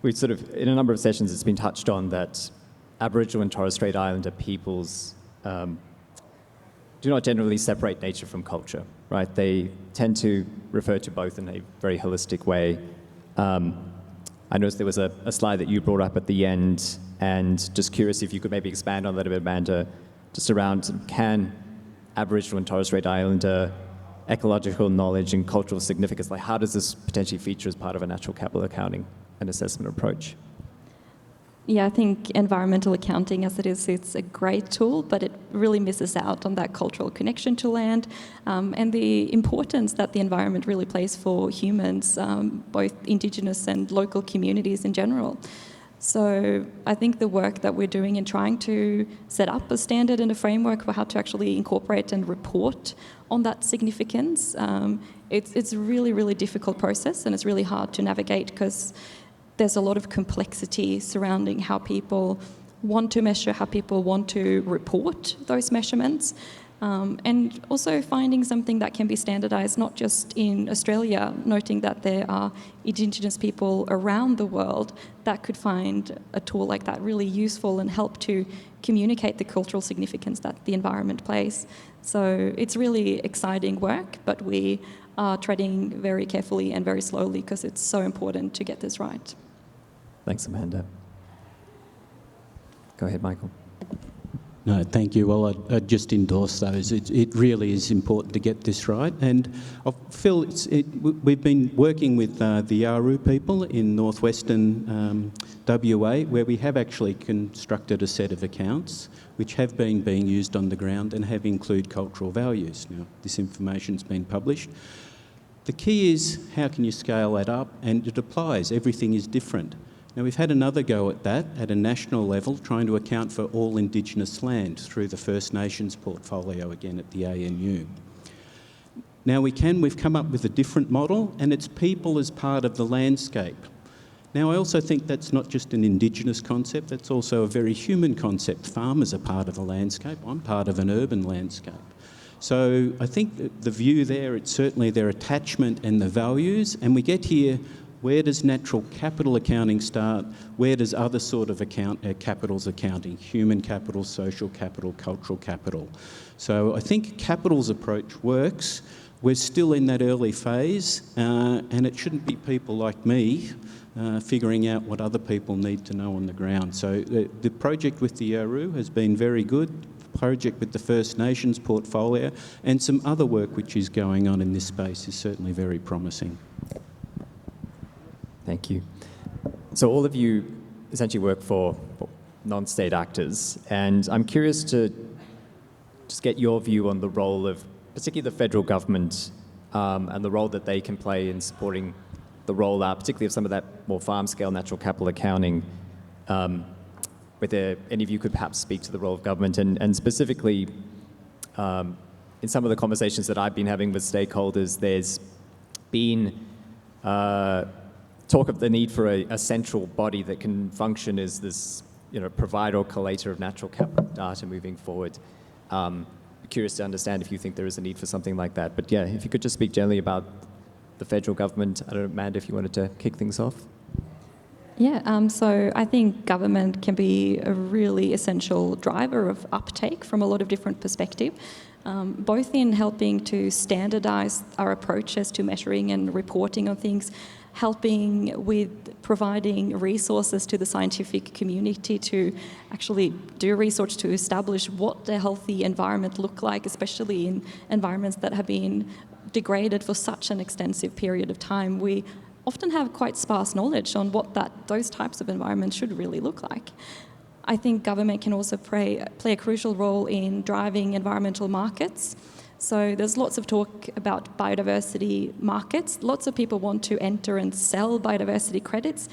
We've sort of, in a number of sessions, it's been touched on that Aboriginal and Torres Strait Islander peoples do not generally separate nature from culture, right? They tend to refer to both in a very holistic way. I noticed there was a slide that you brought up at the end, and just curious if you could maybe expand on that a bit, Amanda, just around, can Aboriginal and Torres Strait Islander ecological knowledge and cultural significance, like how does this potentially feature as part of a natural capital accounting and assessment approach? Yeah, I think environmental accounting as it is, it's a great tool, but it really misses out on that cultural connection to land and the importance that the environment really plays for humans, both Indigenous and local communities in general. So I think the work that we're doing in trying to set up a standard and a framework for how to actually incorporate and report on that significance, it's a really, really difficult process, and it's really hard to navigate because there's a lot of complexity surrounding how people want to measure, how people want to report those measurements, and also finding something that can be standardised, not just in Australia, noting that there are Indigenous people around the world that could find a tool like that really useful and help to communicate the cultural significance that the environment plays. So it's really exciting work, but we are treading very carefully and very slowly because it's so important to get this right. Thanks, Amanda. Go ahead, Michael. No, thank you. Well, I'd just endorse those. It really is important to get this right. And Phil, we've been working with the Yaru people in northwestern WA, where we have actually constructed a set of accounts which have been being used on the ground and have included cultural values. Now, this information's been published. The key is, how can you scale that up? And it applies. Everything is different. Now, we've had another go at that at a national level, trying to account for all Indigenous land through the First Nations portfolio, again at the ANU. Now, we've come up with a different model, and it's people as part of the landscape. Now, I also think that's not just an Indigenous concept, that's also a very human concept. Farmers are part of the landscape. I'm part of an urban landscape. So I think that the view there, it's certainly their attachment and the values, and we get here, where does natural capital accounting start? Where does other sort of capitals accounting, human capital, social capital, cultural capital? So I think capital's approach works. We're still in that early phase, and it shouldn't be people like me figuring out what other people need to know on the ground. So the project with the Yaru has been very good. The project with the First Nations portfolio and some other work which is going on in this space is certainly very promising. Thank you. So all of you essentially work for non-state actors, and I'm curious to just get your view on the role of particularly the federal government and the role that they can play in supporting the rollout, particularly of some of that more farm-scale natural capital accounting. Whether any of you could perhaps speak to the role of government and specifically in some of the conversations that I've been having with stakeholders, there's been talk of the need for a central body that can function as this, provider or collator of natural capital data moving forward. Curious to understand if you think there is a need for something like that. But yeah, if you could just speak generally about the federal government. I don't know, Amanda, if you wanted to kick things off. Yeah, so I think government can be a really essential driver of uptake from a lot of different perspectives, both in helping to standardise our approaches to measuring and reporting on things, helping with providing resources to the scientific community to actually do research to establish what a healthy environment look like, especially in environments that have been degraded for such an extensive period of time. We often have quite sparse knowledge on what those types of environments should really look like. I think government can also play a crucial role in driving environmental markets. So there's lots of talk about biodiversity markets. Lots of people want to enter and sell biodiversity credits,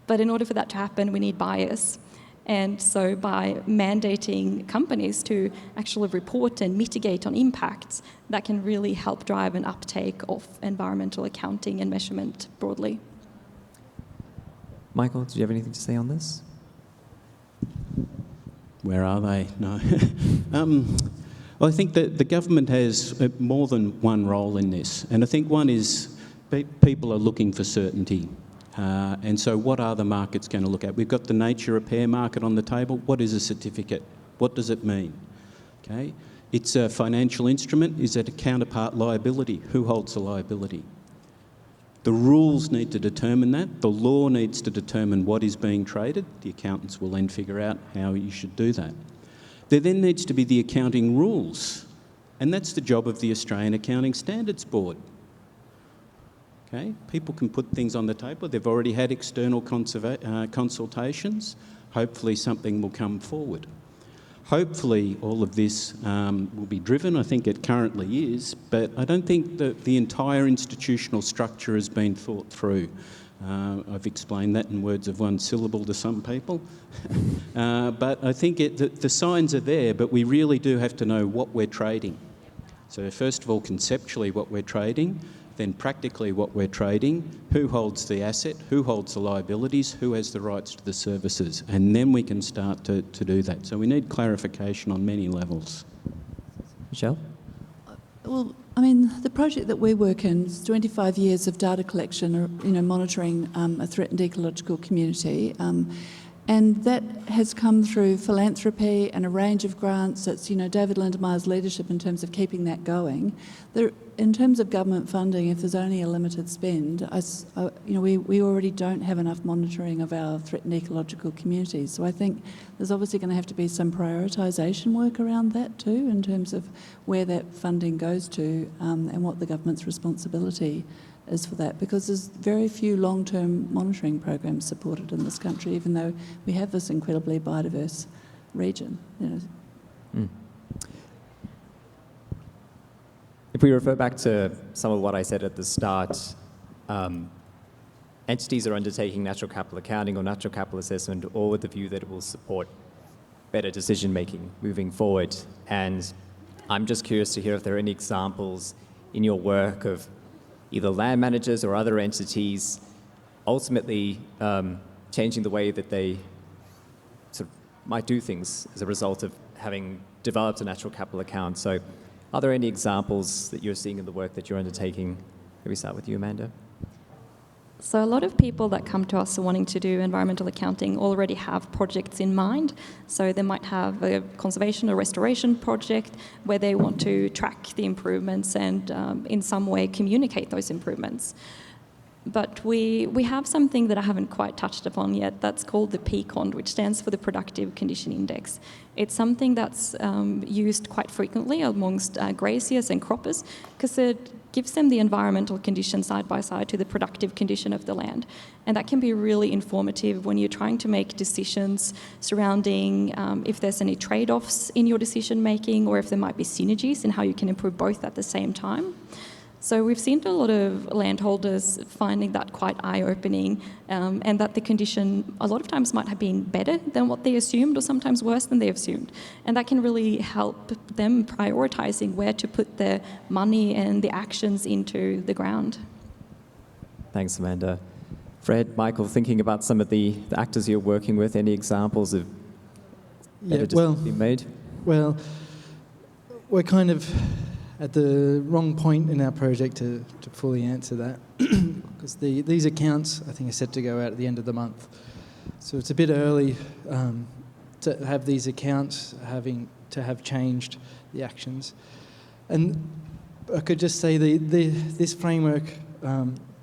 but in order for that to happen, we need buyers. And so by mandating companies to actually report and mitigate on impacts, that can really help drive an uptake of environmental accounting and measurement broadly. Michael, do you have anything to say on this? Where are they? No. Well, I think that the government has more than one role in this. And I think one is people are looking for certainty. And so what are the markets going to look at? We've got the nature repair market on the table. What is a certificate? What does it mean? Okay. It's a financial instrument. Is it a counterpart liability? Who holds the liability? The rules need to determine that. The law needs to determine what is being traded. The accountants will then figure out how you should do that. There then needs to be the accounting rules, and that's the job of the Australian Accounting Standards Board. Okay? People can put things on the table. They've already had external consultations. Hopefully something will come forward. Hopefully all of this will be driven. I think it currently is, but I don't think that the entire institutional structure has been thought through. I've explained that in words of one syllable to some people. But I think the signs are there, but we really do have to know what we're trading. So first of all, conceptually what we're trading, then practically what we're trading, who holds the asset, who holds the liabilities, who has the rights to the services, and then we can start to do that. So we need clarification on many levels. Michelle? Well, I mean, the project that we work in is 25 years of data collection, or, monitoring a threatened ecological community. And that has come through philanthropy and a range of grants. It's, David Lindemeyer's leadership in terms of keeping that going. In terms of government funding, if there's only a limited spend, we already don't have enough monitoring of our threatened ecological communities. So I think there's obviously going to have to be some prioritisation work around that too, in terms of where that funding goes to and what the government's responsibility is for that, because there's very few long-term monitoring programs supported in this country, even though we have this incredibly biodiverse region. If we refer back to some of what I said at the start, entities are undertaking natural capital accounting or natural capital assessment, all with the view that it will support better decision-making moving forward. And I'm just curious to hear if there are any examples in your work of either land managers or other entities ultimately changing the way that they sort of might do things as a result of having developed a natural capital account. So are there any examples that you're seeing in the work that you're undertaking? Maybe start with you, Amanda. So a lot of people that come to us wanting to do environmental accounting already have projects in mind. So they might have a conservation or restoration project where they want to track the improvements and in some way communicate those improvements. But we have something that I haven't quite touched upon yet that's called the PCOND, which stands for the Productive Condition Index. It's something that's used quite frequently amongst graziers and croppers because it gives them the environmental condition side by side to the productive condition of the land. And that can be really informative when you're trying to make decisions surrounding if there's any trade-offs in your decision making or if there might be synergies in how you can improve both at the same time. So we've seen a lot of landholders finding that quite eye-opening and that the condition a lot of times might have been better than what they assumed or sometimes worse than they assumed. And that can really help them prioritising where to put their money and the actions into the ground. Thanks, Amanda. Fred, Michael, thinking about some of the actors you're working with, any examples of better decisions being made? Well, we're kind of at the wrong point in our project to fully answer that because these accounts, I think, are set to go out at the end of the month. So it's a bit early to have these accounts to have changed the actions. And I could just say this framework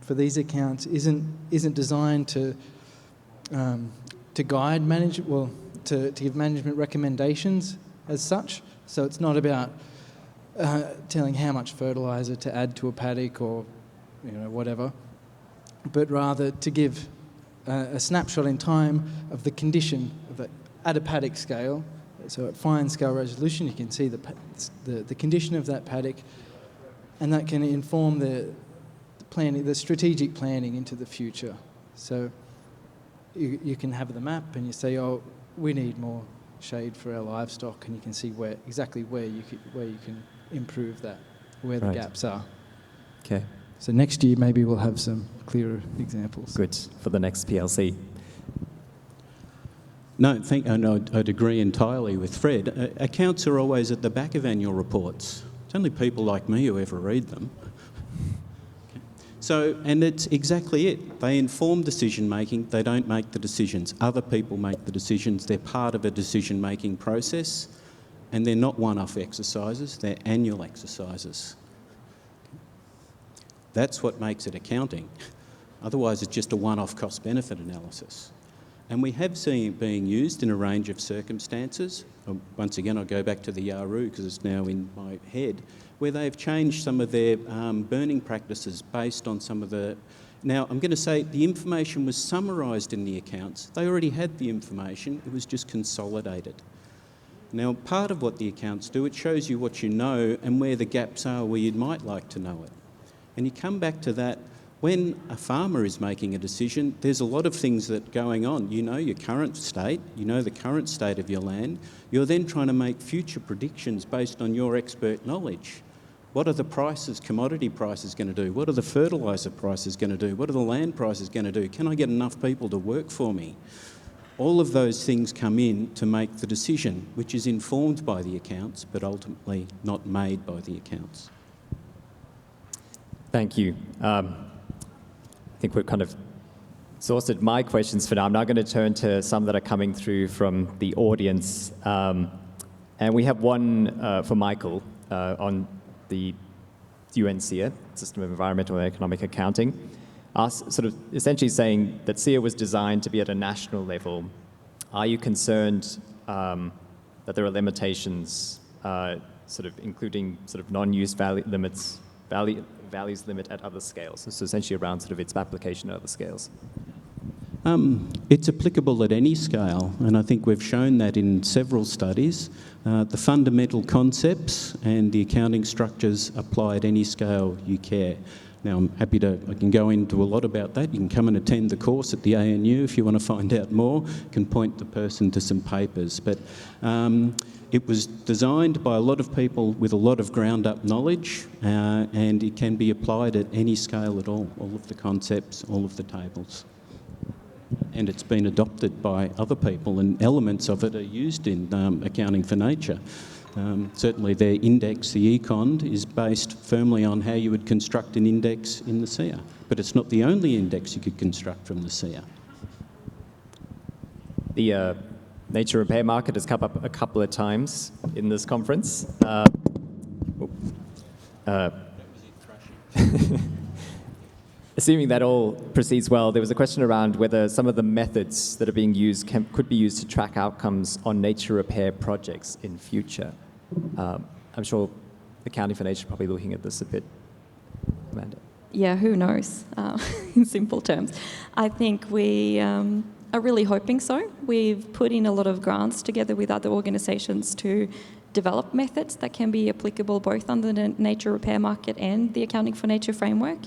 for these accounts isn't designed to guide to give management recommendations as such. So it's not about telling how much fertiliser to add to a paddock or whatever. but rather to give a snapshot in time of the condition of it at a paddock scale. So at fine scale resolution, you can see the condition of that paddock, and that can inform the planning, the strategic planning into the future. So you can have the map and you say, oh, we need more shade for our livestock, and you can see exactly where you can improve that, where the gaps are. Okay. So next year maybe we'll have some clearer examples. Good for the next PLC. No, I'd agree entirely with Fred. Accounts are always at the back of annual reports. It's only people like me who ever read them. Okay. So, and it's exactly it. They inform decision making, they don't make the decisions. Other people make the decisions. They're part of a decision making process, and they're not one-off exercises, they're annual exercises. That's what makes it accounting. Otherwise, it's just a one-off cost-benefit analysis. And we have seen it being used in a range of circumstances. Once again, I'll go back to the Yarroo because it's now in my head, where they've changed some of their burning practices based on some of the... Now, I'm going to say the information was summarised in the accounts. They already had the information, it was just consolidated. Now, part of what the accounts do, it shows you what you know and where the gaps are where you might like to know it. And you come back to that, when a farmer is making a decision, there's a lot of things that are going on. You know your current state, you know the current state of your land. You're then trying to make future predictions based on your expert knowledge. What are the prices, commodity prices going to do? What are the fertiliser prices going to do? What are the land prices going to do? Can I get enough people to work for me? All of those things come in to make the decision, which is informed by the accounts, but ultimately not made by the accounts. Thank you. I think we've kind of exhausted my questions for now. I'm now going to turn to some that are coming through from the audience. And we have one for Michael on the UNCEA, System of Environmental and Economic Accounting, sort of essentially saying that CEA was designed to be at a national level. Are you concerned that there are limitations, sort of including sort of non-use values limit at other scales? So essentially around sort of its application at other scales. It's applicable at any scale, and I think we've shown that in several studies. The fundamental concepts and the accounting structures apply at any scale you care. Now, I can go into a lot about that. You can come and attend the course at the ANU if you want to find out more. Can point the person to some papers. But it was designed by a lot of people with a lot of ground-up knowledge, and it can be applied at any scale at all of the concepts, all of the tables. And it's been adopted by other people, and elements of it are used in accounting for nature. Certainly their index, the econ, is based firmly on how you would construct an index in the CEA. But it's not the only index you could construct from the CEA. The nature repair market has come up a couple of times in this conference. Assuming that all proceeds well, there was a question around whether some of the methods that are being used could be used to track outcomes on nature repair projects in future. I'm sure Accounting for Nature is probably looking at this a bit. Amanda? Yeah, who knows, in simple terms. I think we are really hoping so. We've put in a lot of grants together with other organisations to develop methods that can be applicable both under the nature repair market and the Accounting for Nature framework.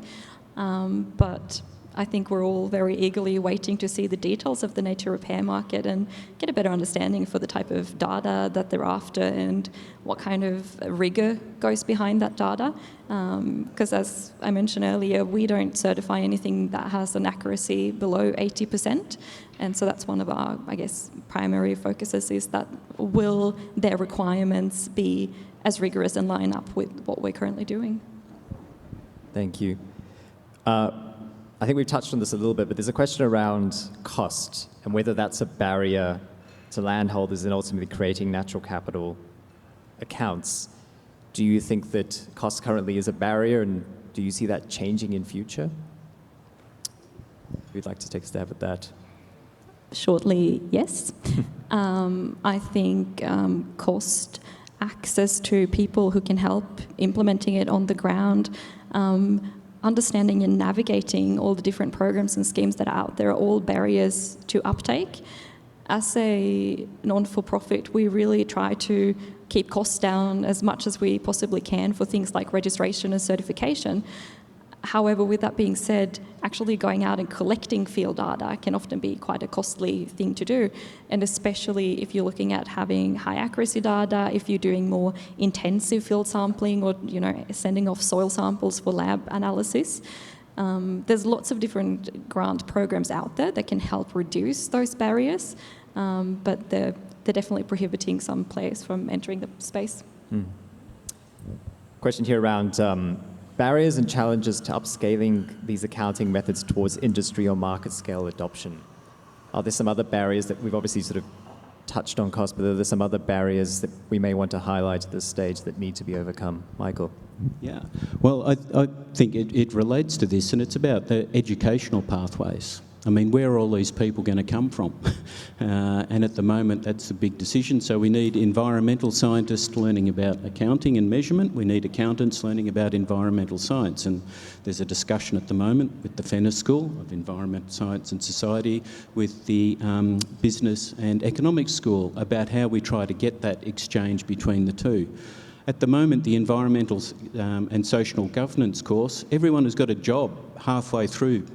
But I think we're all very eagerly waiting to see the details of the nature repair market and get a better understanding for the type of data that they're after and what kind of rigour goes behind that data. Because as I mentioned earlier, we don't certify anything that has an accuracy below 80%. And so that's one of our, I guess, primary focuses is that will their requirements be as rigorous and line up with what we're currently doing? Thank you. I think we've touched on this a little bit, but there's a question around cost and whether that's a barrier to landholders and ultimately creating natural capital accounts. Do you think that cost currently is a barrier, and do you see that changing in future? We'd like to take a stab at that. Shortly, yes. I think cost, access to people who can help implementing it on the ground, understanding and navigating all the different programs and schemes that are out there are all barriers to uptake. As a non-for-profit, we really try to keep costs down as much as we possibly can for things like registration and certification. However, with that being said, actually going out and collecting field data can often be quite a costly thing to do, and especially if you're looking at having high accuracy data, if you're doing more intensive field sampling or sending off soil samples for lab analysis. There's lots of different grant programs out there that can help reduce those barriers, but they're definitely prohibiting some players from entering the space. Question here around barriers and challenges to upscaling these accounting methods towards industry or market scale adoption. Are there some other barriers that we've obviously sort of touched on cost, but are there some other barriers that we may want to highlight at this stage that need to be overcome? Michael? Yeah, well, I think it relates to this, and it's about the educational pathways. I mean, where are all these people going to come from? And at the moment, that's a big decision. So we need environmental scientists learning about accounting and measurement. We need accountants learning about environmental science. And there's a discussion at the moment with the Fenner School of Environment, Science and Society, with the Business and Economics School about how we try to get that exchange between the two. At the moment, the environmental and social governance course, everyone has got a job halfway through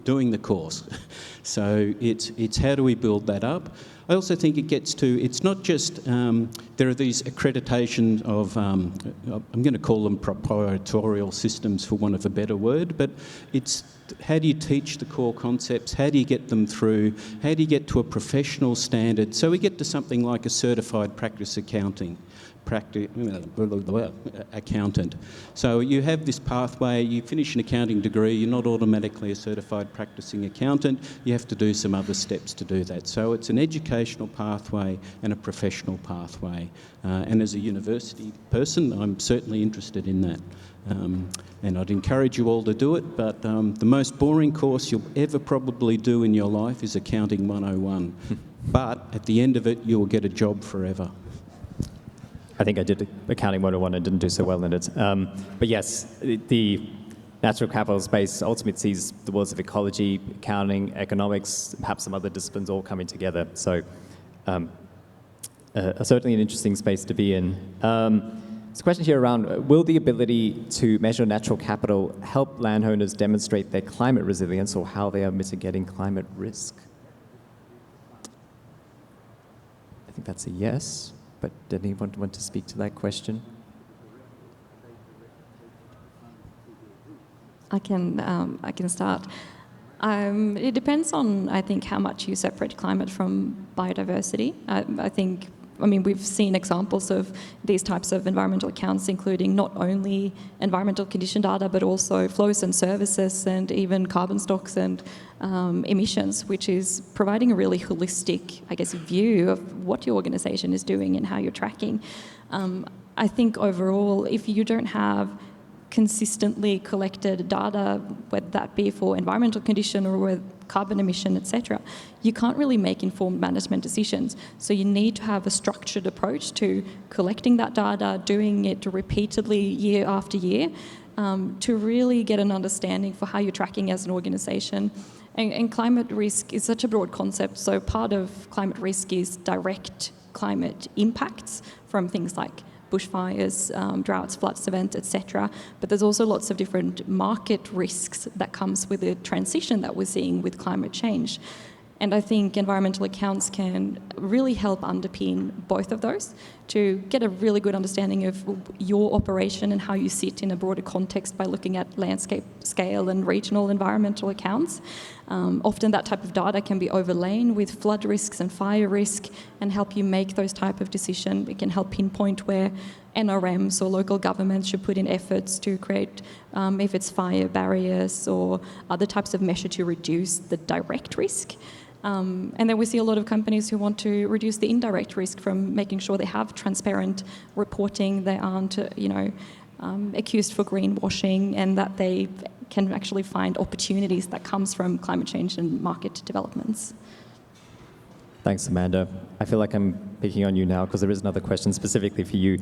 doing the course. So it's how do we build that up? I also think it gets to, it's not just, there are these accreditation of, I'm going to call them proprietorial systems for want of a better word, but it's how do you teach the core concepts? How do you get them through? How do you get to a professional standard? So we get to something like a certified practice accountant. So you have this pathway, you finish an accounting degree, you're not automatically a certified practicing accountant, you have to do some other steps to do that. So it's an educational pathway and a professional pathway. And as a university person, I'm certainly interested in that. And I'd encourage you all to do it, but the most boring course you'll ever probably do in your life is Accounting 101. But at the end of it, you'll get a job forever. I think I did Accounting 101 and didn't do so well in it. But yes, the natural capital space ultimately sees the worlds of ecology, accounting, economics, perhaps some other disciplines all coming together. So certainly an interesting space to be in. There's a question here around, will the ability to measure natural capital help landowners demonstrate their climate resilience or how they are mitigating climate risk? I think that's a yes. But did anyone want to speak to that question? I can start. It depends on, I think, how much you separate climate from biodiversity. I mean, we've seen examples of these types of environmental accounts, including not only environmental condition data, but also flows and services and even carbon stocks and emissions, which is providing a really holistic, I guess, view of what your organisation is doing and how you're tracking. I think overall, if you don't have consistently collected data, whether that be for environmental condition or with carbon emission, etc., you can't really make informed management decisions. So you need to have a structured approach to collecting that data, doing it repeatedly year after year, to really get an understanding for how you're tracking as an organisation. And climate risk is such a broad concept, so part of climate risk is direct climate impacts from things like bushfires, droughts, floods, events, etc. But there's also lots of different market risks that comes with the transition that we're seeing with climate change. And I think environmental accounts can really help underpin both of those to get a really good understanding of your operation and how you sit in a broader context by looking at landscape scale and regional environmental accounts. Often that type of data can be overlain with flood risks and fire risk and help you make those type of decisions. It can help pinpoint where NRMs or local governments should put in efforts to create, if it's fire barriers or other types of measure to reduce the direct risk. And then we see a lot of companies who want to reduce the indirect risk from making sure they have transparent reporting, they aren't, accused for greenwashing, and that they can actually find opportunities that comes from climate change and market developments. Thanks, Amanda. I feel like I'm picking on you now because there is another question specifically for you.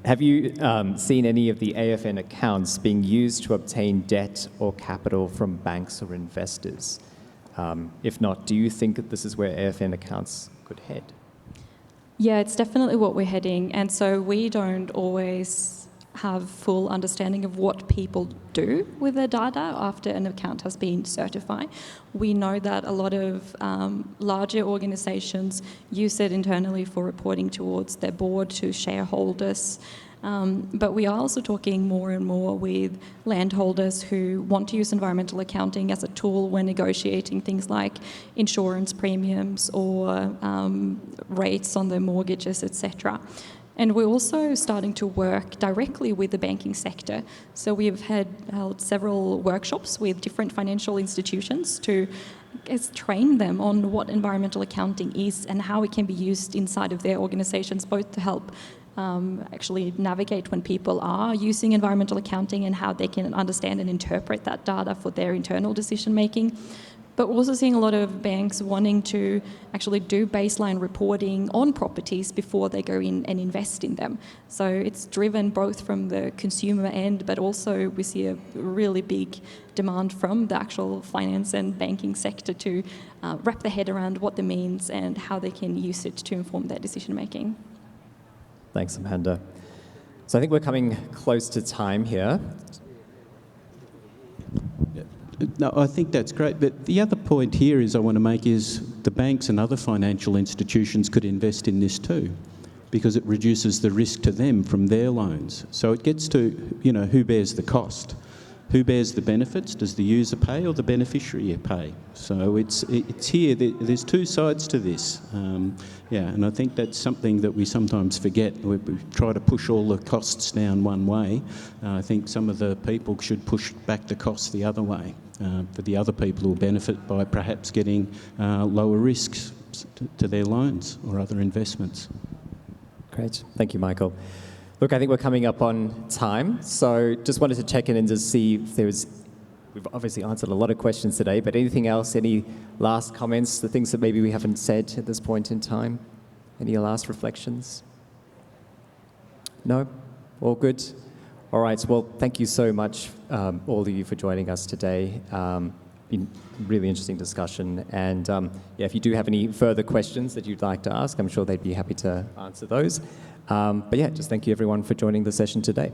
Have you seen any of the AFN accounts being used to obtain debt or capital from banks or investors? If not, do you think that this is where AFN accounts could head? Yeah, it's definitely what we're heading. And so we don't always have full understanding of what people do with their data after an account has been certified. We know that a lot of larger organisations use it internally for reporting towards their board, to shareholders. But we are also talking more and more with landholders who want to use environmental accounting as a tool when negotiating things like insurance premiums or rates on their mortgages, etc. And we're also starting to work directly with the banking sector. So we've held several workshops with different financial institutions to train them on what environmental accounting is and how it can be used inside of their organisations, both to help actually navigate when people are using environmental accounting and how they can understand and interpret that data for their internal decision making. But we're also seeing a lot of banks wanting to actually do baseline reporting on properties before they go in and invest in them. So it's driven both from the consumer end, but also we see a really big demand from the actual finance and banking sector to wrap their head around what that means and how they can use it to inform their decision making. Thanks, Amanda. So I think we're coming close to time here. No, I think that's great. But the other point here is I want to make is the banks and other financial institutions could invest in this too, because it reduces the risk to them from their loans. So it gets to, who bears the cost? Who bears the benefits? Does the user pay or the beneficiary pay? So it's here. There's two sides to this. And I think that's something that we sometimes forget. We try to push all the costs down one way. I think some of the people should push back the costs the other way for the other people who will benefit by perhaps getting lower risks to their loans or other investments. Great. Thank you, Michael. Look, I think we're coming up on time, so just wanted to check in and just see if we've obviously answered a lot of questions today, but anything else, any last comments, the things that maybe we haven't said at this point in time? Any last reflections? No? All good? All right, well, thank you so much, all of you, for joining us today. Been a really interesting discussion, and if you do have any further questions that you'd like to ask, I'm sure they'd be happy to answer those. But just thank you everyone for joining the session today.